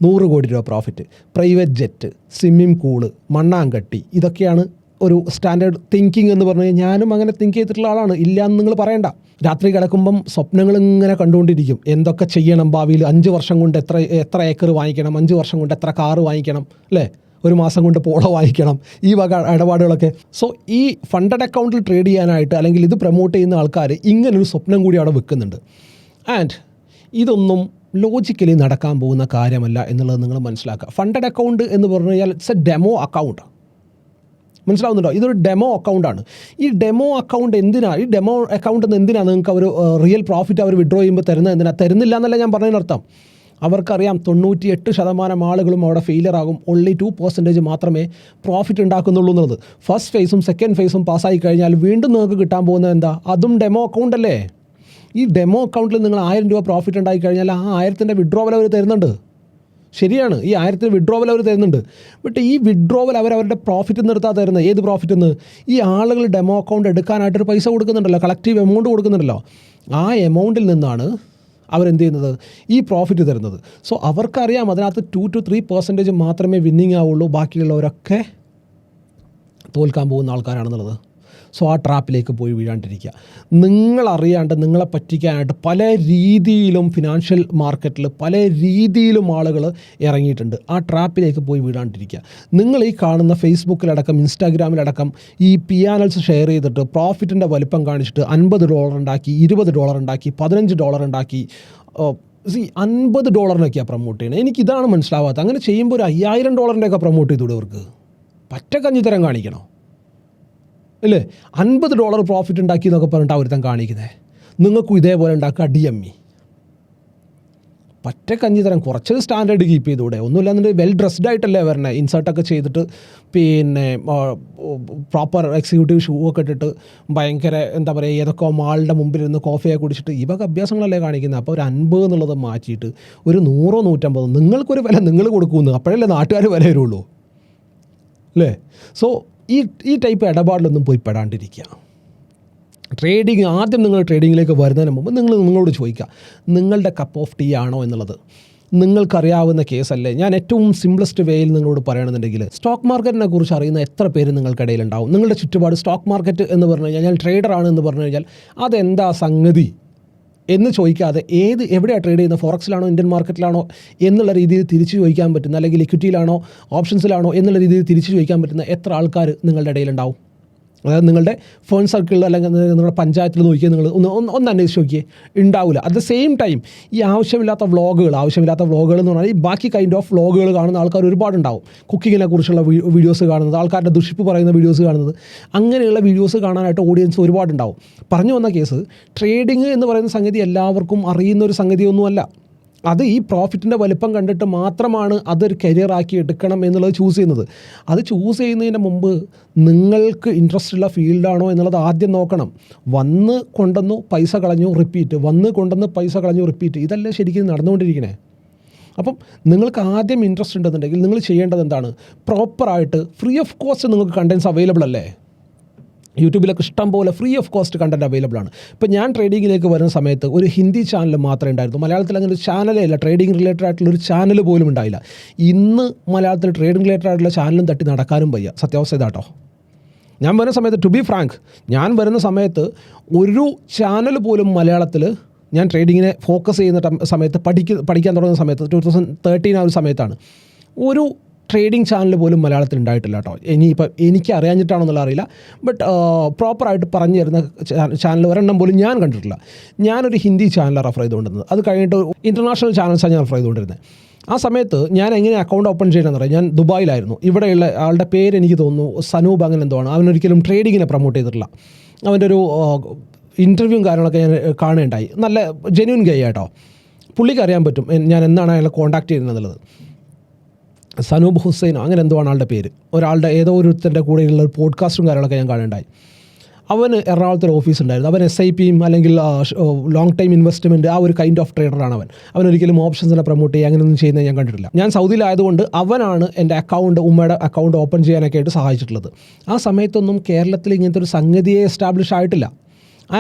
100 കോടി രൂപ profit. Private jet, swimming pool, മണ്ണാങ്കട്ടി, ഇതൊക്കെയാണ് ഒരു സ്റ്റാൻഡേർഡ് തിങ്കിങ് എന്ന് പറഞ്ഞു കഴിഞ്ഞാൽ ഞാനും അങ്ങനെ തിങ്ക് ചെയ്തിട്ടുള്ള ആളാണ്. ഇല്ല എന്ന് നിങ്ങൾ പറയണ്ട. രാത്രി കിടക്കുമ്പം സ്വപ്നങ്ങൾ ഇങ്ങനെ കണ്ടുകൊണ്ടിരിക്കും. എന്തൊക്കെ ചെയ്യണം ഭാവിയിൽ, 5 വർഷം കൊണ്ട് എത്ര ഏക്കർ വാങ്ങിക്കണം, 5 വർഷം കൊണ്ട് എത്ര കാറ് വാങ്ങിക്കണം, അല്ലേ, ഒരു മാസം കൊണ്ട് പോളോ വാങ്ങിക്കണം, ഈ വക ഇടപാടുകളൊക്കെ. സോ ഈ ഫണ്ടഡ് അക്കൗണ്ടിൽ ട്രേഡ് ചെയ്യാനായിട്ട് അല്ലെങ്കിൽ ഇത് പ്രൊമോട്ട് ചെയ്യുന്ന ആൾക്കാർ ഇങ്ങനൊരു സ്വപ്നം കൂടി അവിടെ വെക്കുന്നുണ്ട്. ആൻഡ് ഇതൊന്നും ലോജിക്കലി നടക്കാൻ പോകുന്ന കാര്യമല്ല എന്നുള്ളത് നിങ്ങൾ മനസ്സിലാക്കുക. ഫണ്ടഡ് അക്കൗണ്ട് എന്ന് പറഞ്ഞു കഴിഞ്ഞാൽ ഇറ്റ്സ് എ ഡെമോ അക്കൗണ്ട്. മനസ്സിലാവുന്നുണ്ടോ? ഇതൊരു ഡെമോ അക്കൗണ്ടാണ്. ഈ ഡെമോ അക്കൗണ്ട് എന്തിനാണ്? ഈ ഡെമോ അക്കൗണ്ട് എന്തിനാണ് നിങ്ങൾക്ക് അവർ റിയൽ പ്രോഫിറ്റ് അവർ വിഡ്രോ ചെയ്യുമ്പോൾ തരുന്നത്? എന്തിനാണ് തരുന്നില്ല എന്നല്ല ഞാൻ പറഞ്ഞതിനർത്ഥം. അവർക്കറിയാം 98% ആളുകളും അവിടെ ഫെയിലിയർ ആകും. ഓൺലി 2% മാത്രമേ പ്രോഫിറ്റ് ഉണ്ടാക്കുന്നുള്ളൂ എന്നുള്ളത്. ഫസ്റ്റ് ഫേസും സെക്കൻഡ് ഫേസും പാസ്സായി കഴിഞ്ഞാൽ വീണ്ടും നിങ്ങൾക്ക് കിട്ടാൻ പോകുന്നത് എന്താ? അതും ഡെമോ അക്കൗണ്ട് അല്ലേ? ഈ ഡെമോ അക്കൗണ്ടിൽ നിങ്ങൾ 1000 രൂപ പ്രോഫിറ്റ് ഉണ്ടായി കഴിഞ്ഞാൽ ആ 1000ൻ്റെ വിഡ്രോവൽ അവർ തരുന്നുണ്ട്. ശരിയാണ്, ഈ 1000 വിഡ്രോവൽ അവർ തരുന്നുണ്ട്. ബട്ട് ഈ വിഡ്രോവൽ അവരുടെ പ്രോഫിറ്റ് നിർത്താതെ തരുന്നത്. ഏത് പ്രോഫിറ്റ് എന്ന്? ഈ ആളുകൾ ഡെമോ അക്കൗണ്ട് എടുക്കാനായിട്ടൊരു പൈസ കൊടുക്കുന്നുണ്ടല്ലോ, കളക്റ്റീവ് എമൗണ്ട് കൊടുക്കുന്നുണ്ടല്ലോ. ആ എമൗണ്ടിൽ നിന്നാണ് അവരെന്ത് ചെയ്യുന്നത്? ഈ പ്രോഫിറ്റ് തരുന്നത്. സോ അവർക്കറിയാം അതിനകത്ത് 2 to 3% മാത്രമേ വിന്നിങ് ആവുള്ളൂ, ബാക്കിയുള്ളവരൊക്കെ തോൽക്കാൻ പോകുന്ന ആൾക്കാരാണെന്നുള്ളത്. സോ ആ ട്രാപ്പിലേക്ക് പോയി വീഴാണ്ടിരിക്കുക. നിങ്ങളറിയാണ്ട് നിങ്ങളെ പറ്റിക്കാനായിട്ട് പല രീതിയിലും ഫിനാൻഷ്യൽ മാർക്കറ്റിൽ പല രീതിയിലും ആളുകൾ ഇറങ്ങിയിട്ടുണ്ട്. ആ ട്രാപ്പിലേക്ക് പോയി വീഴാണ്ടിരിക്കുക. നിങ്ങൾ ഈ കാണുന്ന ഫേസ്ബുക്കിലടക്കം ഇൻസ്റ്റാഗ്രാമിലടക്കം ഈ പിയാനൽസ് ഷെയർ ചെയ്തിട്ട് പ്രോഫിറ്റിൻ്റെ വലിപ്പം കാണിച്ചിട്ട് $50 ഉണ്ടാക്കി, $20 ഉണ്ടാക്കി, $15 ഉണ്ടാക്കി, $50 പ്രൊമോട്ട് ചെയ്യണം. എനിക്കിതാണ് മനസ്സിലാവാത്തത്. അങ്ങനെ ചെയ്യുമ്പോൾ ഒരു $5000 പ്രൊമോട്ട് ചെയ്തുകൂടെ ഇവർക്ക്? പറ്റ കഞ്ഞിത്തരം കാണിക്കണോ? അല്ലേ? $50 പ്രോഫിറ്റ് ഉണ്ടാക്കി എന്നൊക്കെ പറഞ്ഞിട്ട് ഒരുത്തൻ കാണിക്കുന്നത്. നിങ്ങൾക്കും ഇതേപോലെ ഉണ്ടാക്കുക DME. പറ്റ കഞ്ഞിത്തരം. കുറച്ചൊരു സ്റ്റാൻഡേർഡ് കീപ്പ് ചെയ്തുകൂടെ? ഒന്നുമില്ലാന്നുണ്ടെങ്കിൽ വെൽ ഡ്രസ്ഡ് ആയിട്ടല്ലേ വരണേ, ഇൻസേർട്ടൊക്കെ ചെയ്തിട്ട്, പിന്നെ പ്രോപ്പർ എക്സിക്യൂട്ടീവ് ഷൂ ഒക്കെ ഇട്ടിട്ട് ഭയങ്കര എന്താ പറയുക, ഏതൊക്കെ മാളുടെ മുമ്പിലിരുന്ന് കോഫിയൊക്കെ കുടിച്ചിട്ട് ഈ വക അഭ്യാസങ്ങളല്ലേ കാണിക്കുന്നത്. അപ്പോൾ ഒരു 50 എന്നുള്ളത് മാറ്റിയിട്ട് ഒരു 100, 150 നിങ്ങൾക്കൊരു വില നിങ്ങൾ കൊടുക്കുന്നു. അപ്പോഴല്ലേ നാട്ടുകാർ വില വരുള്ളൂ, അല്ലേ? സോ ഈ ടൈപ്പ് ഇടപാടിലൊന്നും പോയി പെടാണ്ടിരിക്കുക. ട്രേഡിങ് ആദ്യം നിങ്ങൾ ട്രേഡിങ്ങിലേക്ക് വരുന്നതിന് മുമ്പ് നിങ്ങളോട് ചോദിക്കുക, നിങ്ങളുടെ കപ്പ് ഓഫ് ടീ ആണോ എന്നുള്ളത്. നിങ്ങൾക്കറിയാവുന്ന കേസല്ലേ? ഞാൻ ഏറ്റവും സിംപ്ലസ്റ്റ് വേയിൽ നിങ്ങളോട് പറയണമെന്നുണ്ടെങ്കിൽ, സ്റ്റോക്ക് മാർക്കറ്റിനെ കുറിച്ച് അറിയുന്ന എത്ര പേര് നിങ്ങൾക്കിടയിലുണ്ടാവും? നിങ്ങളുടെ ചുറ്റുപാട് സ്റ്റോക്ക് മാർക്കറ്റ് എന്ന് പറഞ്ഞു കഴിഞ്ഞാൽ, ഞാൻ ട്രേഡറാണ് എന്ന് പറഞ്ഞു കഴിഞ്ഞാൽ അതെന്താ സംഗതി എന്ന് ചോദിക്കാതെ എവിടെയാണ് ട്രേഡ് ചെയ്യുന്നത്, ഫോറക്സിലാണോ ഇന്ത്യൻ മാർക്കറ്റിലാണോ എന്നുള്ള രീതിയിൽ തിരിച്ചു ചോദിക്കാൻ പറ്റുന്ന, അല്ലെങ്കിൽ ഇക്വിറ്റിയിലാണോ ഓപ്ഷൻസിലാണോ എന്നുള്ള രീതിയിൽ തിരിച്ചു ചോദിക്കാൻ പറ്റുന്ന എത്ര ആൾക്കാർ നിങ്ങളുടെ ഇടയിലുണ്ടാവും? അതായത് നിങ്ങളുടെ ഫോൺ സർക്കിളിൽ അല്ലെങ്കിൽ നിങ്ങളുടെ പഞ്ചായത്തിൽ നോക്കിയാൽ നിങ്ങൾ ഒന്ന് അന്വേഷിച്ച് നോക്കിയേ, ഉണ്ടാവില്ല. അറ്റ് ദ സെയിം ടൈം ഈ ആവശ്യമില്ലാത്ത വ്ളോഗുകൾ എന്ന് പറഞ്ഞാൽ ഈ ബാക്കി കൈൻഡ് ഓഫ് വ്ളോഗുകൾ കാണുന്ന ആൾക്കാർ ഒരുപാടുണ്ടാവും. കുക്കിങ്ങിനെ കുറിച്ചുള്ള വീഡിയോസ് കാണുന്നത്, ആൾക്കാരുടെ ദുഷിപ്പ് പറയുന്ന വീഡിയോസ് കാണുന്നത്, അങ്ങനെയുള്ള വീഡിയോസ് കാണാനായിട്ട് ഓഡിയൻസ് ഒരുപാടുണ്ടാവും. പറഞ്ഞു വന്ന കേസ്, ട്രേഡിങ് എന്ന് പറയുന്ന സംഗതി എല്ലാവർക്കും അറിയുന്ന ഒരു സംഗതിയൊന്നുമല്ല. അത് ഈ പ്രോഫിറ്റിൻ്റെ വലിപ്പം കണ്ടിട്ട് മാത്രമാണ് അതൊരു കരിയറാക്കി എടുക്കണം എന്നുള്ളത് ചൂസ് ചെയ്യുന്നത്. അത് ചൂസ് ചെയ്യുന്നതിന് മുമ്പ് നിങ്ങൾക്ക് ഇൻട്രസ്റ്റ് ഉള്ള ഫീൽഡാണോ എന്നുള്ളത് ആദ്യം നോക്കണം. വന്ന് കൊണ്ടുവന്നു പൈസ കളഞ്ഞു റിപ്പീറ്റ്, ഇതല്ലേ ശരിക്കും നടന്നുകൊണ്ടിരിക്കണേ. അപ്പം നിങ്ങൾക്ക് ആദ്യം ഇൻട്രസ്റ്റ് ഉണ്ടെന്നുണ്ടെങ്കിൽ നിങ്ങൾ ചെയ്യേണ്ടത് എന്താണ്? പ്രോപ്പറായിട്ട് ഫ്രീ ഓഫ് കോസ്റ്റ് നിങ്ങൾക്ക് കണ്ടൻസ് അവൈലബിൾ അല്ലേ? യൂട്യൂബിലൊക്കെ ഇഷ്ടം പോലെ free of cost content available ആണ്. ഇപ്പോൾ ഞാൻ ട്രേഡിങ്ങിലേക്ക് വരുന്ന സമയത്ത് ഒരു ഹിന്ദി ചാനൽ മാത്രമേ ഉണ്ടായിരുന്നു. മലയാളത്തിൽ അങ്ങനെ ഒരു ചാനലേ ഇല്ല. ട്രേഡിംഗ് റിലേറ്റഡ് ആയിട്ടുള്ളൊരു ചാനൽ പോലും ഉണ്ടായില്ല. ഇന്ന് മലയാളത്തിൽ ട്രേഡിംഗ് റിലേറ്റഡ് ആയിട്ടുള്ള ചാനലും തട്ടി നടക്കാനും വയ്യ. സത്യാവസ്ഥ ഇതാട്ടോ. ഞാൻ വരുന്ന സമയത്ത്, ടു ബി ഫ്രാങ്ക്, ഞാൻ വരുന്ന സമയത്ത് ഒരു ചാനൽ പോലും മലയാളത്തിൽ ഞാൻ ട്രേഡിങ്ങിനെ ഫോക്കസ് ചെയ്യുന്ന സമയത്ത് പഠിക്കാൻ തുടങ്ങുന്ന സമയത്ത് 2013 ആ ഒരു സമയത്താണ് ഒരു ട്രേഡിംഗ് ചാനൽ പോലും മലയാളത്തിൽ ഉണ്ടായിട്ടില്ല കേട്ടോ. ഇനിയിപ്പോൾ എനിക്ക് അറിയാഞ്ഞിട്ടാണെന്നുള്ള അറിയില്ല, ബട്ട് പ്രോപ്പറായിട്ട് പറഞ്ഞു തരുന്ന ചാനൽ ഒരെണ്ണം പോലും ഞാൻ കണ്ടിട്ടില്ല. ഞാനൊരു ഹിന്ദി ചാനലാണ് റെഫർ ചെയ്തുകൊണ്ടിരുന്നത്. അത് കഴിഞ്ഞിട്ട് ഇൻ്റർനാഷണൽ ചാനൽസാണ് ഞാൻ റെഫർ ചെയ്തുകൊണ്ടിരുന്നത്. ആ സമയത്ത് ഞാൻ എങ്ങനെ അക്കൗണ്ട് ഓപ്പൺ ചെയ്യണമെന്ന് പറയാം. ഞാൻ ദുബായിലായിരുന്നു. ഇവിടെയുള്ള ആളുടെ പേര് എനിക്ക് തോന്നുന്നു സനൂബ് അങ്ങനെ എന്തോ ആണ്. അവനൊരിക്കലും ട്രേഡിങ്ങിനെ പ്രൊമോട്ട് ചെയ്തിട്ടില്ല. അവൻ്റെ ഒരു ഇൻ്റർവ്യൂവും കാര്യങ്ങളൊക്കെ ഞാൻ കാണുകയുണ്ടായി. നല്ല ജെന്യൂൻ ഗൈ ആട്ടോ. പുള്ളിക്ക് അറിയാൻ പറ്റും ഞാൻ എന്നാണ് അയാളെ കോൺടാക്ട് ചെയ്യുന്നതെന്നുള്ളത്. സനൂബ് ഹുസൈനോ അങ്ങനെ എന്തോ ആണ് ആളുടെ പേര്. ഒരാളുടെ ഏതോ ഒരുത്തൻ്റെ കൂടെയുള്ള പോഡ്കാസ്റ്റും കാര്യങ്ങളൊക്കെ ഞാൻ കാണുകയുണ്ടായി. അവന് എറണാകുളത്തൊരു ഓഫീസ് ഉണ്ടായിരുന്നു. അവൻ SIPയും അല്ലെങ്കിൽ ലോങ് ടൈം ഇൻവെസ്റ്റ്മെൻറ്റ് ആ ഒരു കൈൻഡ് ഓഫ് ട്രേഡറാണ് അവൻ. അവനൊരിക്കലും ഓപ്ഷൻസിനെ പ്രൊമോട്ട് ചെയ്യുക അങ്ങനെയൊന്നും ചെയ്യുന്നത് ഞാൻ കണ്ടിട്ടില്ല. ഞാൻ സൗദിയിലായതുകൊണ്ട് അവനാണ് എൻ്റെ ഉമ്മയുടെ അക്കൗണ്ട് ഓപ്പൺ ചെയ്യാനൊക്കെ ആയിട്ട് സഹായിച്ചിട്ടുള്ളത്. ആ സമയത്തൊന്നും കേരളത്തിൽ ഇങ്ങനത്തെ ഒരു സംഗതിയെ എസ്റ്റാബ്ലിഷ് ആയിട്ടില്ല.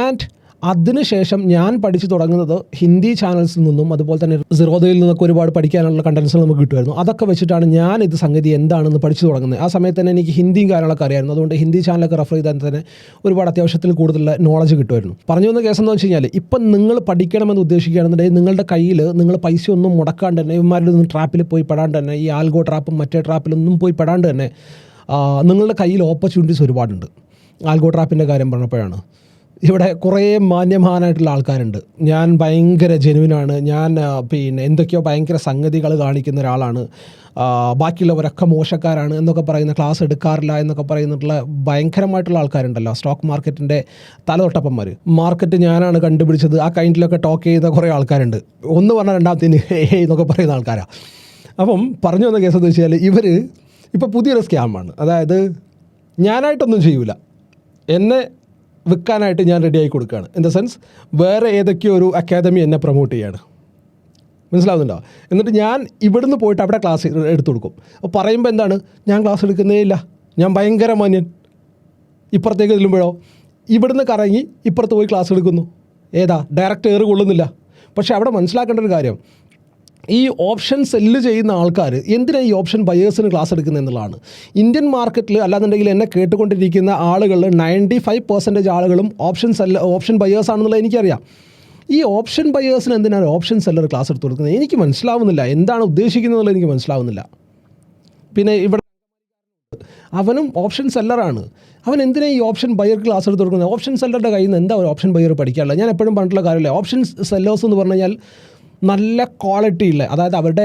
ആൻഡ് അതിനുശേഷം ഞാൻ പഠിച്ചു തുടങ്ങുന്നത് ഹിന്ദി ചാനൽസിൽ നിന്നും അതുപോലെ തന്നെ സിറോദയിൽ നിന്നൊക്കെ ഒരുപാട് പഠിക്കാനുള്ള കണ്ടൻസുകൾ നമുക്ക് കിട്ടുമായിരുന്നു. അതൊക്കെ വെച്ചിട്ടാണ് ഞാൻ ഇത് സംഗതി എന്താണെന്ന് പഠിച്ചു തുടങ്ങുന്നത്. ആ സമയത്ത് തന്നെ എനിക്ക് ഹിന്ദിയും കാര്യങ്ങളൊക്കെ അറിയായിരുന്നു. അതുകൊണ്ട് ഹിന്ദി ചാനലൊക്കെ റെഫർ ചെയ്താൽ തന്നെ ഒരുപാട് അത്യാവശ്യത്തിൽ കൂടുതൽ നോളജ് കിട്ടുമായിരുന്നു. പറഞ്ഞു വന്ന കേസ് എന്ന് വെച്ച് കഴിഞ്ഞാൽ, ഇപ്പം നിങ്ങൾ പഠിക്കണമെന്ന് ഉദ്ദേശിക്കുകയാണെന്നുണ്ടെങ്കിൽ നിങ്ങളുടെ കയ്യിൽ നിങ്ങൾ പൈസ ഒന്നും മുടക്കാണ്ട് തന്നെ, ഇവന്മാരുടെ ഒന്നും ട്രാപ്പിൽ പോയി പെടാണ്ട് തന്നെ, ഈ ആൽഗോ ട്രാപ്പും മറ്റേ ട്രാപ്പിലൊന്നും പോയി പെടാണ്ട് തന്നെ നിങ്ങളുടെ കയ്യിൽ ഓപ്പർച്യൂണിറ്റീസ് ഒരുപാടുണ്ട്. ആൽഗോ ട്രാപ്പിൻ്റെ കാര്യം പറഞ്ഞപ്പോഴാണ് ഇവിടെ കുറേ മാന്യമാനായിട്ടുള്ള ആൾക്കാരുണ്ട്. ഞാൻ ഭയങ്കര ജെനുവിനാണ്, ഞാൻ എന്തൊക്കെയോ ഭയങ്കര സംഗതികൾ കാണിക്കുന്ന ഒരാളാണ്, ബാക്കിയുള്ളവരൊക്കെ മോശക്കാരാണ് എന്നൊക്കെ പറയുന്ന, ക്ലാസ് എടുക്കാറില്ല എന്നൊക്കെ പറയുന്നിട്ടുള്ള ഭയങ്കരമായിട്ടുള്ള ആൾക്കാരുണ്ടല്ലോ, സ്റ്റോക്ക് മാർക്കറ്റിൻ്റെ തലതൊട്ടപ്പന്മാർ. മാർക്കറ്റ് ഞാനാണ് കണ്ടുപിടിച്ചത് ആ കൈൻഡിലൊക്കെ ടോക്ക് ചെയ്യുന്ന കുറേ ആൾക്കാരുണ്ട്. ഒന്ന് പറഞ്ഞാൽ രണ്ടാമത്തേന് എന്നൊക്കെ പറയുന്ന ആൾക്കാരാണ്. അപ്പം പറഞ്ഞു വന്ന കേസ് എന്ന് വെച്ചാൽ ഇവർ ഇപ്പോൾ പുതിയൊരു സ്കാമാണ്. അതായത് ഞാനായിട്ടൊന്നും ചെയ്യൂല, എന്നെ വിൽക്കാനായിട്ട് ഞാൻ റെഡിയായി കൊടുക്കുകയാണ്. ഇൻ ദ സെൻസ് വേറെ ഏതൊക്കെയോ ഒരു അക്കാദമി എന്നെ പ്രൊമോട്ട് ചെയ്യാണ്. മനസ്സിലാവുന്നുണ്ടോ? എന്നിട്ട് ഞാൻ ഇവിടുന്ന് പോയിട്ട് അവിടെ ക്ലാസ് എടുത്തു കൊടുക്കും. അപ്പോൾ പറയുമ്പോൾ എന്താണ്, ഞാൻ ക്ലാസ് എടുക്കുന്നേ ഇല്ല, ഞാൻ ഭയങ്കര മാന്യൻ. ഇപ്പുറത്തേക്ക് ചെല്ലുമ്പോഴോ ഇവിടുന്ന് കറങ്ങി ഇപ്പുറത്ത് പോയി ക്ലാസ് എടുക്കുന്നു. ഏതാ ഡയറക്റ്റ് ഏറ് കൊള്ളുന്നില്ല. പക്ഷേ അവിടെ മനസ്സിലാക്കേണ്ട ഒരു കാര്യം, ഈ ഓപ്ഷൻ സെല്ല് ചെയ്യുന്ന ആൾക്കാർ എന്തിനാണ് ഈ ഓപ്ഷൻ ബയേഴ്സിന് ക്ലാസ് എടുക്കുന്നത് എന്നുള്ളതാണ്. ഇന്ത്യൻ മാർക്കറ്റിൽ അല്ലാന്നുണ്ടെങ്കിൽ എന്നെ കേട്ടുകൊണ്ടിരിക്കുന്ന ആളുകൾ 95% ആളുകളും ഓപ്ഷൻ ബയേഴ്സ് ആണെന്നുള്ളത് എനിക്കറിയാം. ഈ ഓപ്ഷൻ ബയേഴ്സിന് എന്തിനാണ് ഓപ്ഷൻ സെല്ലർ ക്ലാസ് എടുത്ത് കൊടുക്കുന്നത് എനിക്ക് മനസ്സിലാവുന്നില്ല. എന്താണ് ഉദ്ദേശിക്കുന്നത് എനിക്ക് മനസ്സിലാവുന്നില്ല. പിന്നെ ഇവിടെ അവനും ഓപ്ഷൻ സെല്ലറാണ്. അവൻ എന്തിനാണ് ഈ ഓപ്ഷൻ ബയർ ക്ലാസ് എടുത്ത് കൊടുക്കുന്നത്? ഓപ്ഷൻ സെല്ലറുടെ കയ്യിൽ നിന്ന് എന്താ ഒരു ഓപ്ഷൻ ബയർ പഠിക്കാറില്ല? ഞാൻ എപ്പോഴും പറഞ്ഞിട്ടുള്ള കാര്യമില്ല. ഓപ്ഷൻ സെല്ലേഴ്സ് എന്ന് പറഞ്ഞു കഴിഞ്ഞാൽ നല്ല ക്വാളിറ്റി ഉള്ള, അതായത് അവരുടെ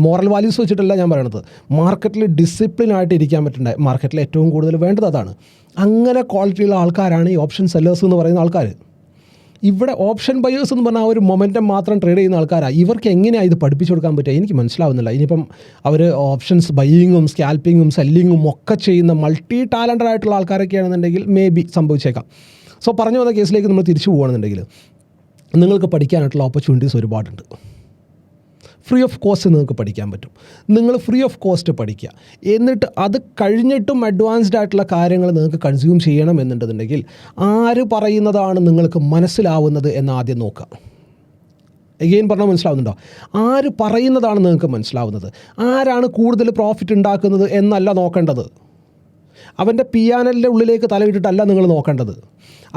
മോറൽ വാല്യൂസ് വെച്ചിട്ടല്ല ഞാൻ പറയണത്, മാർക്കറ്റിൽ ഡിസിപ്ലിൻ ആയിട്ട് ഇരിക്കാൻ പറ്റേണ്ട, മാർക്കറ്റിൽ ഏറ്റവും കൂടുതൽ വേണ്ടത് അതാണ്. അങ്ങനെ ക്വാളിറ്റിയുള്ള ആൾക്കാരാണ് ഈ ഓപ്ഷൻ സെല്ലേഴ്സ് എന്ന് പറയുന്ന ആൾക്കാർ. ഇവിടെ ഓപ്ഷൻ ബയേഴ്സ് എന്ന് പറഞ്ഞാൽ ആ ഒരു മൊമെൻറ്റം മാത്രം ട്രേഡ് ചെയ്യുന്ന ആൾക്കാരാണ്. ഇവർക്ക് എങ്ങനെയാണ് ഇത് പഠിപ്പിച്ചു കൊടുക്കാൻ പറ്റുക എനിക്ക് മനസ്സിലാവുന്നില്ല. ഇനിയിപ്പം അവർ ഓപ്ഷൻസ് ബയ്യിങ്ങും സ്കാൽപ്പിങ്ങും സെല്ലിങ്ങും ഒക്കെ ചെയ്യുന്ന മൾട്ടി ടാലൻറ്റഡ് ആയിട്ടുള്ള ആൾക്കാരൊക്കെയാണെന്നുണ്ടെങ്കിൽ മേ ബി സംഭവിച്ചേക്കാം. സോ പറഞ്ഞു വന്ന കേസിലേക്ക് നമ്മൾ തിരിച്ചു പോകുകയാണെന്നുണ്ടെങ്കിൽ നിങ്ങൾക്ക് പഠിക്കാനായിട്ടുള്ള ഓപ്പർച്യൂണിറ്റീസ് ഒരുപാടുണ്ട്. ഫ്രീ ഓഫ് കോസ്റ്റ് നിങ്ങൾക്ക് പഠിക്കാൻ പറ്റും. നിങ്ങൾ ഫ്രീ ഓഫ് കോസ്റ്റ് പഠിക്കുക. എന്നിട്ട് അത് കഴിഞ്ഞിട്ടും അഡ്വാൻസ്ഡ് ആയിട്ടുള്ള കാര്യങ്ങൾ നിങ്ങൾക്ക് കൺസ്യൂം ചെയ്യണം എന്നുണ്ടെന്നുണ്ടെങ്കിൽ ആര് പറയുന്നതാണ് നിങ്ങൾക്ക് മനസ്സിലാവുന്നത് എന്ന് ആദ്യം നോക്കുക. എഗെയിൻ പറഞ്ഞാൽ മനസ്സിലാവുന്നുണ്ടോ? ആര് പറയുന്നതാണ് നിങ്ങൾക്ക് മനസ്സിലാവുന്നത്, ആരാണ് കൂടുതൽ പ്രോഫിറ്റ് ഉണ്ടാക്കുന്നത് എന്നല്ല നോക്കേണ്ടത്. അവൻ്റെ പിയാനലിൻ്റെ ഉള്ളിലേക്ക് തലയിട്ടിട്ടല്ല നിങ്ങൾ നോക്കേണ്ടത്.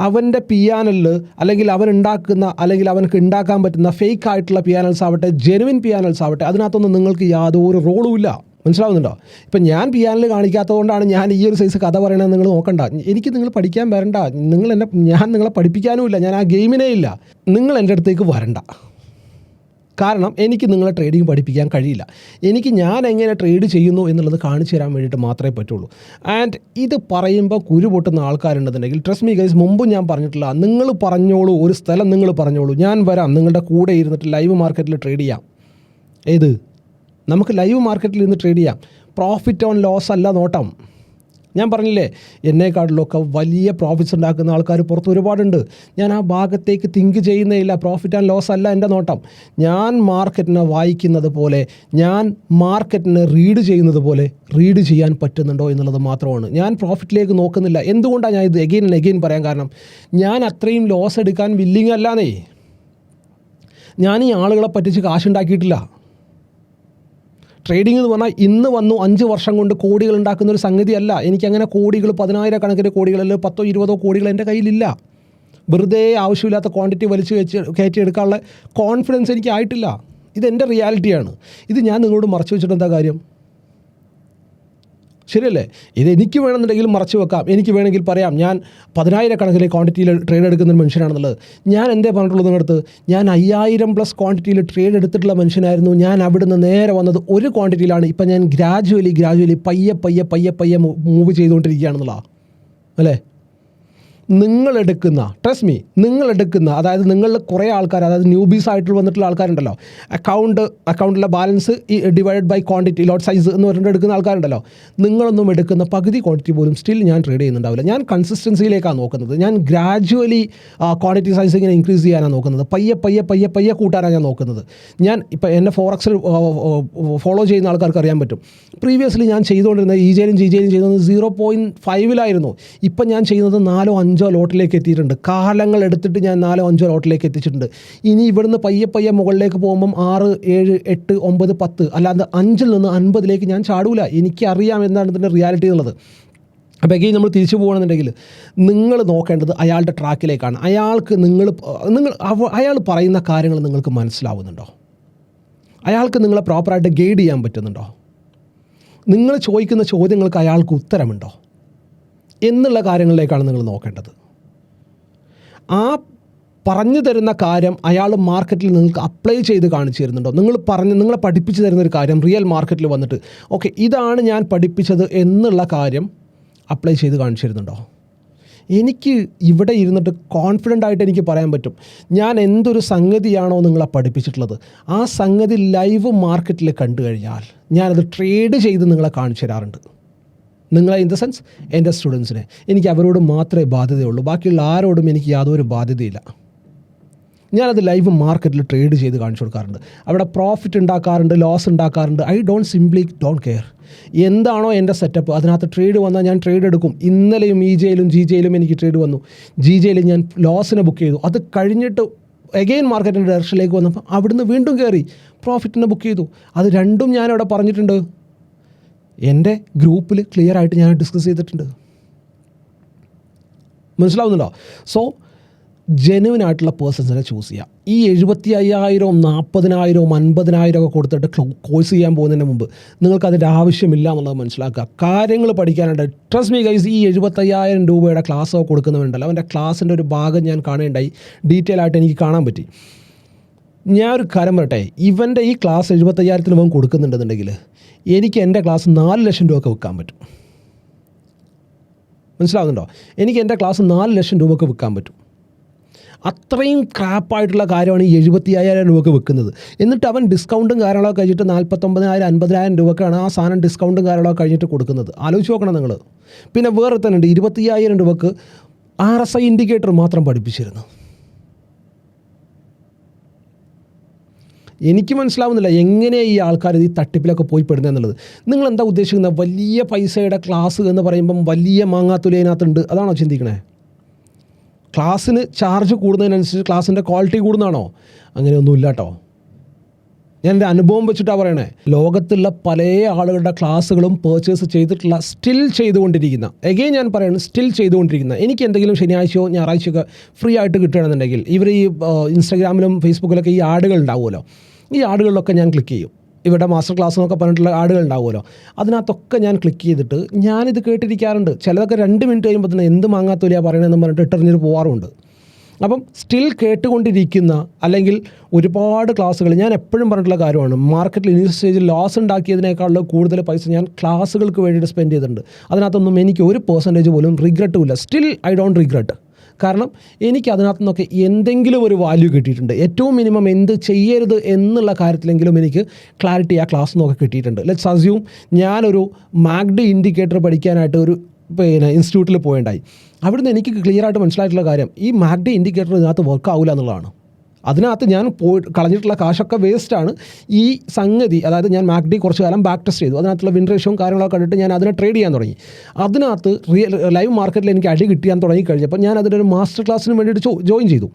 അവൻ്റെ പിയാനലിൽ അല്ലെങ്കിൽ അവനുണ്ടാക്കുന്ന അല്ലെങ്കിൽ അവനക്ക് ഉണ്ടാക്കാൻ പറ്റുന്ന ഫേക്ക് ആയിട്ടുള്ള പിയാനൽസ് ആവട്ടെ ജെനുവിൻ പിയാനൽസ് ആവട്ടെ, അതിനകത്തൊന്നും നിങ്ങൾക്ക് യാതൊരു റോളും ഇല്ല. മനസ്സിലാവുന്നുണ്ടോ? ഇപ്പം ഞാൻ പിയാനൽ കാണിക്കാത്തതുകൊണ്ടാണ് ഞാൻ ഈ ഒരു സൈസ് കഥ പറയണമെന്ന് നിങ്ങൾ നോക്കണ്ട. എനിക്ക് നിങ്ങൾ പഠിക്കാൻ വരണ്ട. ഞാൻ നിങ്ങളെ പഠിപ്പിക്കാനും ഇല്ല, ഞാൻ ആ ഗെയിമിനേ ഇല്ല. നിങ്ങൾ എൻ്റെ അടുത്തേക്ക് വരണ്ട. കാരണം എനിക്ക് നിങ്ങളെ ട്രേഡിങ് പഠിപ്പിക്കാൻ കഴിയില്ല. എനിക്ക് ഞാൻ എങ്ങനെ ട്രേഡ് ചെയ്യുന്നു എന്നുള്ളത് കാണിച്ചു തരാൻ വേണ്ടിയിട്ട് മാത്രമേ പറ്റുള്ളൂ. ആൻഡ് ഇത് പറയുമ്പോൾ കുരു പൊട്ടുന്ന ആൾക്കാരുണ്ടെന്നുണ്ടെങ്കിൽ ട്രസ്റ്റ് മീ ഗൈസ്, മുമ്പും ഞാൻ പറഞ്ഞിട്ടില്ല, നിങ്ങൾ പറഞ്ഞോളൂ, ഒരു സ്ഥലം നിങ്ങൾ പറഞ്ഞോളൂ, ഞാൻ വരാം നിങ്ങളുടെ കൂടെ ഇരുന്നിട്ട് ലൈവ് മാർക്കറ്റിൽ ട്രേഡ് ചെയ്യാം. ഏത് നമുക്ക് ലൈവ് മാർക്കറ്റിൽ ഇരുന്ന് ട്രേഡ് ചെയ്യാം. പ്രോഫിറ്റ് ഓൺ ലോസ് അല്ല നോട്ടം. ഞാൻ പറഞ്ഞില്ലേ, എന്നെക്കാട്ടിലൊക്കെ വലിയ പ്രോഫിറ്റ്സ് ഉണ്ടാക്കുന്ന ആൾക്കാർ പുറത്ത് ഒരുപാടുണ്ട്. ഞാൻ ആ ഭാഗത്തേക്ക് തിങ്ക് ചെയ്യുന്നേ ഇല്ല. പ്രോഫിറ്റ് ആൻഡ് ലോസ് അല്ല എൻ്റെ നോട്ടം. ഞാൻ മാർക്കറ്റിനെ വായിക്കുന്നത് പോലെ, ഞാൻ മാർക്കറ്റിനെ റീഡ് ചെയ്യുന്നത് പോലെ റീഡ് ചെയ്യാൻ പറ്റുന്നുണ്ടോ എന്നുള്ളത് മാത്രമാണ്. ഞാൻ പ്രോഫിറ്റിലേക്ക് നോക്കുന്നില്ല. എന്തുകൊണ്ടാണ് ഞാൻ ഇത് എഗെയിൻ പറയാൻ കാരണം, ഞാൻ അത്രയും ലോസ് എടുക്കാൻ വില്ലിങ് അല്ലാന്നേ. ഞാൻ ഈ ആളുകളെ പറ്റിച്ച് കാശുണ്ടാക്കിയിട്ടില്ല. ട്രേഡിംഗ് എന്ന് പറഞ്ഞാൽ ഇന്ന് വന്നു 5 വർഷം കൊണ്ട് കോടികൾ ഉണ്ടാക്കുന്ന ഒരു സംഗതിയല്ല. എനിക്കങ്ങനെ കോടികൾ 10,000 കണക്കിന് കോടികൾ അല്ലെങ്കിൽ 10 20 കോടികൾ എൻ്റെ കയ്യിലില്ല. വെറുതെ ആവശ്യമില്ലാത്ത ക്വാണ്ടിറ്റി വലിച്ചു കയറ്റിയെടുക്കാനുള്ള കോൺഫിഡൻസ് എനിക്ക് ആയിട്ടില്ല. ഇതെൻ്റെ റിയാലിറ്റിയാണ്. ഇത് ഞാൻ നിങ്ങളോട് മറച്ചു വെച്ചിട്ട് എന്താ കാര്യം? ശരിയല്ലേ? ഇത് എനിക്ക് വേണമെന്നുണ്ടെങ്കിൽ മറച്ചു വെക്കാം. എനിക്ക് വേണമെങ്കിൽ പറയാം ഞാൻ 10,000 കണക്കിന് ക്വാണ്ടിറ്റിയിൽ ട്രേഡ് എടുക്കുന്ന ഒരു മനുഷ്യനാണെന്നുള്ളത്. ഞാൻ എന്തേ പറഞ്ഞിട്ടുള്ളത് നിങ്ങളടുത്ത്? ഞാൻ 5000+ ക്വാണ്ടിറ്റിയിൽ ട്രേഡ് എടുത്തിട്ടുള്ള മനുഷ്യനായിരുന്നു. ഞാൻ അവിടുന്ന് നേരെ വന്നത് ഒരു ക്വാണ്ടിറ്റിയിലാണ്. ഇപ്പം ഞാൻ ഗ്രാജുവലി പയ്യെ മൂവ് ചെയ്തുകൊണ്ടിരിക്കുകയാണെന്നുള്ളതാണ് അല്ലേ? നിങ്ങളെടുക്കുന്ന അതായത് നിങ്ങളിൽ കുറേ ആൾക്കാർ, അതായത് ന്യൂബീസ് ആയിട്ട് വന്നിട്ടുള്ള ആൾക്കാരുണ്ടല്ലോ, അക്കൗണ്ടിലെ balance divide by quantity lot size എന്ന് പറഞ്ഞിട്ട് എടുക്കുന്ന ആൾക്കാരുണ്ടല്ലോ, നിങ്ങളൊന്നും എടുക്കുന്ന പകുതി ക്വാണ്ടിറ്റി പോലും സ്റ്റിൽ ഞാൻ ട്രേഡ് ചെയ്യുന്നുണ്ടാവില്ല. ഞാൻ കൺസിസ്റ്റൻസിയിലേക്കാണ് നോക്കുന്നത്. ഞാൻ ഗ്രാജുവലി ക്വാണ്ടിറ്റി സൈസ് ഇങ്ങനെ ഇൻക്രീസ് ചെയ്യാനാണ് നോക്കുന്നത്. പയ്യെ കൂട്ടാനാണ് ഞാൻ നോക്കുന്നത്. ഞാൻ ഇപ്പം എന്നെ ഫോറക്സിൽ ഫോളോ ചെയ്യുന്ന ആൾക്കാർക്ക് അറിയാൻ പറ്റും. പ്രീവിയസ്ലി ഞാൻ ചെയ്തുകൊണ്ടിരുന്നത് ഇജയിലും ജിജയിലും ചെയ്യുന്നത് 0.5 ഇപ്പം ഞാൻ ചെയ്യുന്നത് 4-5 ലോട്ടിലേക്ക് എത്തിയിട്ടുണ്ട്. കാലങ്ങൾ എടുത്തിട്ട് ഞാൻ 4-5 ലോട്ടിലേക്ക് എത്തിച്ചിട്ടുണ്ട്. ഇനി ഇവിടുന്ന് പയ്യെ മുകളിലേക്ക് പോകുമ്പം 6, 7, 8, 9, 10 അല്ലാതെ 5 നിന്ന് 50 ഞാൻ ചാടൂല. എനിക്കറിയാം എന്താണ് ഇതിൻ്റെ റിയാലിറ്റി എന്നുള്ളത്. അപ്പോൾ എഗെയിൻ നമ്മൾ തിരിച്ചു പോകണമെന്നുണ്ടെങ്കിൽ നിങ്ങൾ നോക്കേണ്ടത് അയാളുടെ ട്രാക്കിലേക്കാണ്. അയാൾ പറയുന്ന കാര്യങ്ങൾ നിങ്ങൾക്ക് മനസ്സിലാവുന്നുണ്ടോ? അയാൾക്ക് നിങ്ങളെ പ്രോപ്പറായിട്ട് ഗൈഡ് ചെയ്യാൻ പറ്റുന്നുണ്ടോ? നിങ്ങൾ ചോദിക്കുന്ന ചോദ്യങ്ങൾക്ക് അയാൾക്ക് ഉത്തരമുണ്ടോ എന്നുള്ള കാര്യങ്ങളിലേക്കാണ് നിങ്ങൾ നോക്കേണ്ടത്. ആ പറഞ്ഞു തരുന്ന കാര്യം അയാൾ മാർക്കറ്റിൽ നിങ്ങൾക്ക് അപ്ലൈ ചെയ്ത് കാണിച്ചു തരുന്നുണ്ടോ? നിങ്ങളെ പഠിപ്പിച്ചു തരുന്നൊരു കാര്യം റിയൽ മാർക്കറ്റിൽ വന്നിട്ട് ഓക്കെ ഇതാണ് ഞാൻ പഠിപ്പിച്ചത് എന്നുള്ള കാര്യം അപ്ലൈ ചെയ്ത് കാണിച്ചു തരുന്നുണ്ടോ? എനിക്ക് ഇവിടെ ഇരുന്നിട്ട് കോൺഫിഡൻ്റ് ആയിട്ട് എനിക്ക് പറയാൻ പറ്റും, ഞാൻ എന്തൊരു സംഗതിയാണോ നിങ്ങളെ പഠിപ്പിച്ചിട്ടുള്ളത് ആ സംഗതി ലൈവ് മാർക്കറ്റിൽ കണ്ടു കഴിഞ്ഞാൽ ഞാനത് ട്രേഡ് ചെയ്ത് നിങ്ങളെ കാണിച്ചു തരാറുണ്ട്. നിങ്ങളെ ഇൻ ദ സെൻസ് എൻ്റെ സ്റ്റുഡൻസിനെ. എനിക്ക് അവരോട് മാത്രമേ ബാധ്യതയുള്ളൂ. ബാക്കിയുള്ള ആരോടും എനിക്ക് യാതൊരു ബാധ്യതയില്ല. ഞാനത് ലൈവ് മാർക്കറ്റിൽ ട്രേഡ് ചെയ്ത് കാണിച്ചു കൊടുക്കാറുണ്ട്. അവിടെ പ്രോഫിറ്റ് ഉണ്ടാക്കാറുണ്ട്, ലോസ് ഉണ്ടാക്കാറുണ്ട്. I don't care. എന്താണോ എൻ്റെ സെറ്റപ്പ് അതിനകത്ത് ട്രേഡ് വന്നാൽ ഞാൻ ട്രേഡ് എടുക്കും. ഇന്നലെയും ഇജയിലും ജിജയിലും എനിക്ക് ട്രേഡ് വന്നു. ജിജയിൽ ഞാൻ ലോസിനെ ബുക്ക് ചെയ്തു. അത് കഴിഞ്ഞിട്ട് എഗെയിൻ മാർക്കറ്റിൻ്റെ ഡയറക്ഷനിലേക്ക് വന്നപ്പോൾ അവിടുന്ന് വീണ്ടും കയറി പ്രോഫിറ്റിനെ ബുക്ക് ചെയ്തു. അത് രണ്ടും ഞാനവിടെ പറഞ്ഞിട്ടുണ്ട്. എൻ്റെ ഗ്രൂപ്പിൽ ക്ലിയർ ആയിട്ട് ഞാൻ ഡിസ്കസ് ചെയ്തിട്ടുണ്ട്. മനസ്സിലാവുന്നുണ്ടോ? സോ ജെനുവിനായിട്ടുള്ള പേഴ്സൺസിനെ ചൂസ് ചെയ്യുക. ഈ 75,000, 40,000, 50,000 ഒക്കെ കൊടുത്തിട്ട് കോഴ്സ് ചെയ്യാൻ പോകുന്നതിന് മുമ്പ് നിങ്ങൾക്കതിൻ്റെ ആവശ്യമില്ല എന്നുള്ളത് മനസ്സിലാക്കുക. കാര്യങ്ങൾ പഠിക്കാനുണ്ട്. ട്രസ്റ്റ് മീ ഗൈസ്, ഈ 75,000 രൂപയുടെ ക്ലാസ്സോ കൊടുക്കുന്നവരുണ്ടല്ലോ, അവൻ്റെ ക്ലാസ്സിൻ്റെ ഒരു ഭാഗം ഞാൻ കാണേണ്ടായി. ഡീറ്റെയിൽ ആയിട്ട് എനിക്ക് കാണാൻ പറ്റി. ഞാൻ ഒരു കാര്യം പറയട്ടെ, ഇവൻ്റെ ഈ ക്ലാസ് 75,000 അവൻ കൊടുക്കുന്നുണ്ടെന്നുണ്ടെങ്കിൽ എനിക്ക് എൻ്റെ ക്ലാസ് 4 ലക്ഷം രൂപയൊക്കെ വിൽക്കാൻ പറ്റും. മനസ്സിലാവുന്നുണ്ടോ? എനിക്ക് എൻ്റെ ക്ലാസ് 4 ലക്ഷം രൂപയൊക്കെ വിൽക്കാൻ പറ്റും. അത്രയും ക്രാപ്പായിട്ടുള്ള കാര്യമാണ് ഈ 75,000 രൂപയ്ക്ക് വെക്കുന്നത്. എന്നിട്ട് അവൻ ഡിസ്കൗണ്ടും കാര്യങ്ങളൊക്കെ കഴിഞ്ഞിട്ട് 49,000, 50,000 രൂപക്കാണ് ആ സാധനം ഡിസ്കൗണ്ടും കാര്യങ്ങളൊക്കെ കഴിഞ്ഞിട്ട് കൊടുക്കുന്നത്. ആലോചിച്ച് നോക്കണം നിങ്ങൾ. പിന്നെ വേറെ തന്നെ ഉണ്ട് 25,000 രൂപക്ക് RSI ഇൻഡിക്കേറ്റർ മാത്രം പഠിപ്പിച്ചിരുന്നു. എനിക്ക് മനസ്സിലാവുന്നില്ല എങ്ങനെയാണ് ഈ ആൾക്കാർ ഈ തട്ടിപ്പിലൊക്കെ പോയി പെടുന്നത് എന്നുള്ളത്. നിങ്ങളെന്താ ഉദ്ദേശിക്കുന്നത്? വലിയ പൈസയുടെ ക്ലാസ് എന്ന് പറയുമ്പം വലിയ മാങ്ങാത്തുലയിനകത്തുണ്ട്, അതാണോ ചിന്തിക്കണേ? ക്ലാസ്സിന് ചാർജ് കൂടുന്നതിനനുസരിച്ച് ക്ലാസ്സിൻ്റെ ക്വാളിറ്റി കൂടുന്നതാണോ? അങ്ങനെയൊന്നുമില്ല കേട്ടോ. ഞാൻ എൻ്റെ അനുഭവം വെച്ചിട്ടാണ് പറയണേ. ലോകത്തുള്ള പല ആളുകളുടെ ക്ലാസ്സുകളും പർച്ചേസ് ചെയ്തിട്ടുള്ള, സ്റ്റിൽ ചെയ്തുകൊണ്ടിരിക്കുന്ന, എഗെയിൻ ഞാൻ പറയുന്നത് സ്റ്റിൽ ചെയ്തുകൊണ്ടിരിക്കുന്ന, എനിക്ക് എന്തെങ്കിലും ശനിയാഴ്ചയോ ഞായറാഴ്ചയോ ഫ്രീ ആയിട്ട് കിട്ടുകയാണെന്നുണ്ടെങ്കിൽ ഇവർ ഈ ഇൻസ്റ്റാഗ്രാമിലും ഫേസ്ബുക്കിലൊക്കെ ഈ ആഡുകൾ ഉണ്ടാവുമല്ലോ, ഈ ആഡുകളിലൊക്കെ ഞാൻ ക്ലിക്ക് ചെയ്യും. ഇവിടെ മാസ്റ്റർ ക്ലാസ് എന്നൊക്കെ പറഞ്ഞിട്ടുള്ള ആഡുകൾ ഉണ്ടാവുമല്ലോ, അതിനകത്തൊക്കെ ഞാൻ ക്ലിക്ക് ചെയ്തിട്ട് ഞാനിത് കേട്ടിരിക്കാറുണ്ട്. ചിലതൊക്കെ 2 മിനിറ്റ് കഴിയുമ്പോൾ തന്നെ എന്ത് മാങ്ങാത്തോലിയാണ് പറയണമെന്ന് പറഞ്ഞിട്ട് ഇട്ടെറിഞ്ഞിട്ട് പോകാറുണ്ട്. അപ്പം സ്റ്റിൽ കേട്ടുകൊണ്ടിരിക്കുന്ന അല്ലെങ്കിൽ ഒരുപാട് ക്ലാസ്സുകൾ, ഞാൻ എപ്പോഴും പറഞ്ഞിട്ടുള്ള കാര്യമാണ്, മാർക്കറ്റിൽ ഇനീഷ്യൽ സ്റ്റേജിൽ ലോസ് ഉണ്ടാക്കിയതിനേക്കാളും കൂടുതൽ പൈസ ഞാൻ ക്ലാസ്സുകൾക്ക് വേണ്ടിയിട്ട് സ്പെൻഡ് ചെയ്തിട്ടുണ്ട്. അതിനകത്തൊന്നും എനിക്ക് 1% പോലും റിഗ്രറ്റുമില്ല. Still I don't regret. കാരണം എനിക്ക് അതിനകത്തു നിന്നൊക്കെ എന്തെങ്കിലും ഒരു വാല്യൂ കിട്ടിയിട്ടുണ്ട്. ഏറ്റവും മിനിമം എന്ത് ചെയ്യരുത് എന്നുള്ള കാര്യത്തിലെങ്കിലും എനിക്ക് ക്ലാരിറ്റി ആ ക്ലാസ് നിന്നൊക്കെ കിട്ടിയിട്ടുണ്ട്. ലെറ്റ്സ് അസ്യൂം ഞാനൊരു MACD ഇൻഡിക്കേറ്റർ പഠിക്കാനായിട്ട് ഒരു ഇൻസ്റ്റിറ്റ്യൂട്ടിൽ പോയിണ്ടായി. അവിടുന്ന് എനിക്ക് ക്ലിയർ ആയിട്ട് മനസ്സിലായിട്ടുള്ള കാര്യം, ഈ MACD ഇൻഡിക്കേറ്റർ ഇതിനകത്ത് വർക്ക് ആവില്ല എന്നുള്ളതാണ്. അതിനകത്ത് ഞാൻ കളഞ്ഞിട്ടുള്ള കാശൊക്കെ വേസ്റ്റാണ്. ഈ സംഗതി, അതായത് ഞാൻ MACD കുറച്ച് കാലം ബാക്ക് ടെസ്റ്റ് ചെയ്തു, അതിനകത്തുള്ള വിൻ റേഷ്യോയും കാര്യങ്ങളൊക്കെ കണ്ടിട്ട് ഞാൻ അതിനെ ട്രേഡ് ചെയ്യാൻ തുടങ്ങി. അതിനകത്ത് ലൈവ് മാർക്കറ്റിൽ എനിക്ക് അടി കിട്ടിയാൻ തുടങ്ങി കഴിഞ്ഞപ്പോൾ ഞാൻ അതിനൊരു മാസ്റ്റർ ക്ലാസ്സിന് വേണ്ടിയിട്ട് ജോയിൻ ചെയ്തു.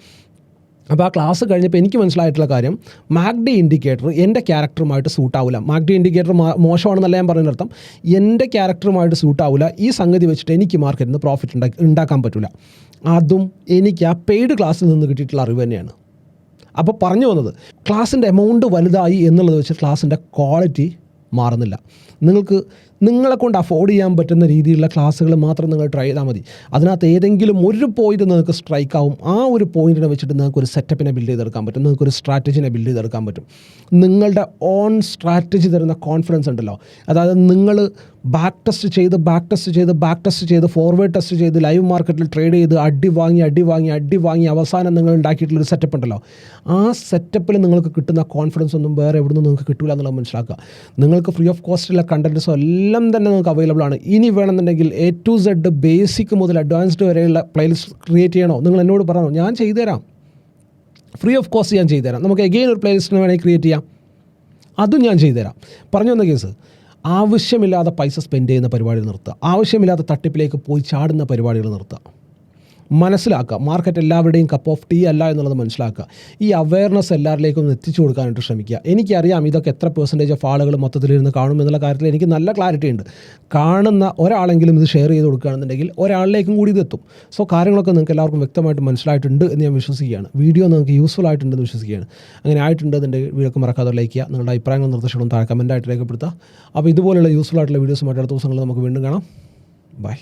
അപ്പോൾ ആ ക്ലാസ് കഴിഞ്ഞപ്പോൾ എനിക്ക് മനസ്സിലായിട്ടുള്ള കാര്യം, മാക്ഡി ഇൻഡിക്കേറ്റർ എൻ്റെ ക്യാരക്ടറുമായിട്ട് സൂട്ടാവില്ല. മാക്ഡി ഇൻഡിക്കേറ്റർ മോശമാണെന്നല്ല ഞാൻ പറയുന്നർത്ഥം, എൻ്റെ ക്യാരക്ടറുമായിട്ട് സൂട്ടാവില്ല. ഈ സംഗതി വെച്ചിട്ട് എനിക്ക് മാർക്കറ്റിൽ നിന്ന് പ്രോഫിറ്റ് ഉണ്ടാക്കാൻ പറ്റില്ല. അതും എനിക്ക് ആ പെയ്ഡ് ക്ലാസ്സിൽ നിന്ന് കിട്ടിയിട്ടുള്ള അറിവ് തന്നെയാണ്. അപ്പോൾ പറഞ്ഞു വന്നത്, ക്ലാസ്സിൻ്റെ എമൗണ്ട് വലുതായി എന്നുള്ളത് വെച്ച് ക്ലാസ്സിൻ്റെ ക്വാളിറ്റി മാറുന്നില്ല. നിങ്ങളെ കൊണ്ട് അഫോർഡ് ചെയ്യാൻ പറ്റുന്ന രീതിയിലുള്ള ക്ലാസ്സുകൾ മാത്രം നിങ്ങൾ ട്രൈ ചെയ്താൽ മതി. അതിനകത്ത് ഏതെങ്കിലും ഒരു പോയിന്റ് നിങ്ങൾക്ക് സ്ട്രൈക്ക് ആവും. ആ ഒരു പോയിന്റിനെ വെച്ചിട്ട് നിങ്ങൾക്ക് ഒരു സെറ്റപ്പിനെ ബിൽഡ് ചെയ്തെടുക്കാൻ പറ്റും, നിങ്ങൾക്ക് ഒരു സ്ട്രാറ്റജിനെ ബിൽഡ് ചെയ്തെടുക്കാൻ പറ്റും. നിങ്ങളുടെ ഓൺ സ്ട്രാറ്റജി തരുന്ന കോൺഫിഡൻസ് ഉണ്ടല്ലോ, അതായത് നിങ്ങൾ ബാക്ക് ടെസ്റ്റ് ചെയ്ത് ഫോർവേഡ് ടെസ്റ്റ് ചെയ്ത് ലൈവ് മാർക്കറ്റിൽ ട്രേഡ് ചെയ്ത് അടി വാങ്ങി അവസാനം നിങ്ങൾ ഉണ്ടാക്കിയിട്ടുള്ളൊരു സെറ്റപ്പ് ഉണ്ടല്ലോ, ആ സെറ്റപ്പിൽ നിങ്ങൾക്ക് കിട്ടുന്ന കോൺഫിഡൻസ് ഒന്നും വേറെ എവിടെ നിന്നും നിങ്ങൾക്ക് കിട്ടില്ല എന്നുള്ളത് മനസ്സിലാക്കുക. നിങ്ങൾക്ക് ഫ്രീ ഓഫ് കോസ്റ്റുള്ള കണ്ടൻറ്റ്സോ എല്ലാം തന്നെ നിങ്ങൾക്ക് അവൈലബിൾ ആണ്. ഇനി വേണമെന്നുണ്ടെങ്കിൽ A to Z ബേസിക് മുതൽ അഡ്വാൻസ്ഡ് വരെയുള്ള പ്ലേലിസ്റ്റ് ക്രിയേറ്റ് ചെയ്യണോ, നിങ്ങൾ എന്നോട് പറയണോ, ഞാൻ ചെയ്തുതരാം. ഫ്രീ ഓഫ് കോസ്റ്റ് ഞാൻ ചെയ്തുതരാം. നമുക്ക് എഗെയിൻ ഒരു പ്ലേലിസ്റ്റിന് വേണമെങ്കിൽ ക്രിയേറ്റ് ചെയ്യാം, അതും ഞാൻ ചെയ്തുതരാം. പറഞ്ഞു വന്ന കേസ്, ആവശ്യമില്ലാതെ പൈസ സ്പെൻഡ് ചെയ്യുന്ന പരിപാടികൾ നിർത്തുക, ആവശ്യമില്ലാത്ത തട്ടിപ്പിലേക്ക് പോയി ചാടുന്ന പരിപാടികൾ നിർത്തുക. മനസ്സിലാക്കുക, മാർക്കറ്റ് എല്ലാവരുടെയും കപ്പ് ഓഫ് ടീ അല്ല എന്നുള്ളത് മനസ്സിലാക്കുക. ഈ അവയർനെസ് എല്ലാവരിലേക്കും എത്തിച്ചു കൊടുക്കാനായിട്ട് ശ്രമിക്കുക. എനിക്കറിയാം ഇതൊക്കെ എത്ര പെർസെൻറ്റേജ് ഓഫ് ആളുകൾ മൊത്തത്തിലിരുന്ന് കാണും എന്നുള്ള കാര്യത്തിൽ എനിക്ക് നല്ല ക്ലാരിറ്റി ഉണ്ട്. കാണുന്ന ഒരാളെങ്കിലും ഇത് ഷെയർ ചെയ്ത് കൊടുക്കുകയാണെന്നുണ്ടെങ്കിൽ ഒരാളിലേക്കും കൂടി ഇതെത്തും. സോ കാര്യങ്ങളൊക്കെ നിങ്ങൾക്ക് എല്ലാവർക്കും വ്യക്തമായിട്ട് മനസ്സിലായിട്ടുണ്ട് എന്ന് ഞാൻ വിശ്വസിക്കുകയാണ്. വീഡിയോ നിങ്ങൾക്ക് യൂസ്ഫുൾ ആയിട്ടുണ്ടെന്ന് വിശ്വസിക്കുകയാണ്. അങ്ങനെ ആയിട്ടുണ്ടെന്നുണ്ടെങ്കിൽ വീഡിയോക്ക് മറക്കാതെ ലൈക്ക് ചെയ്യുക. നിങ്ങളുടെ അഭിപ്രായങ്ങളും നിർദ്ദേശങ്ങളും താഴെ കമൻറ്റായിട്ട് രേഖപ്പെടുത്തുക. അപ്പോൾ ഇതുപോലെയുള്ള യൂസ്ഫുൾ ആയിട്ടുള്ള വീഡിയോസുമായിട്ട് അടുത്ത ദിവസങ്ങളിൽ നമുക്ക് വീണ്ടും കാണാം. ബൈ.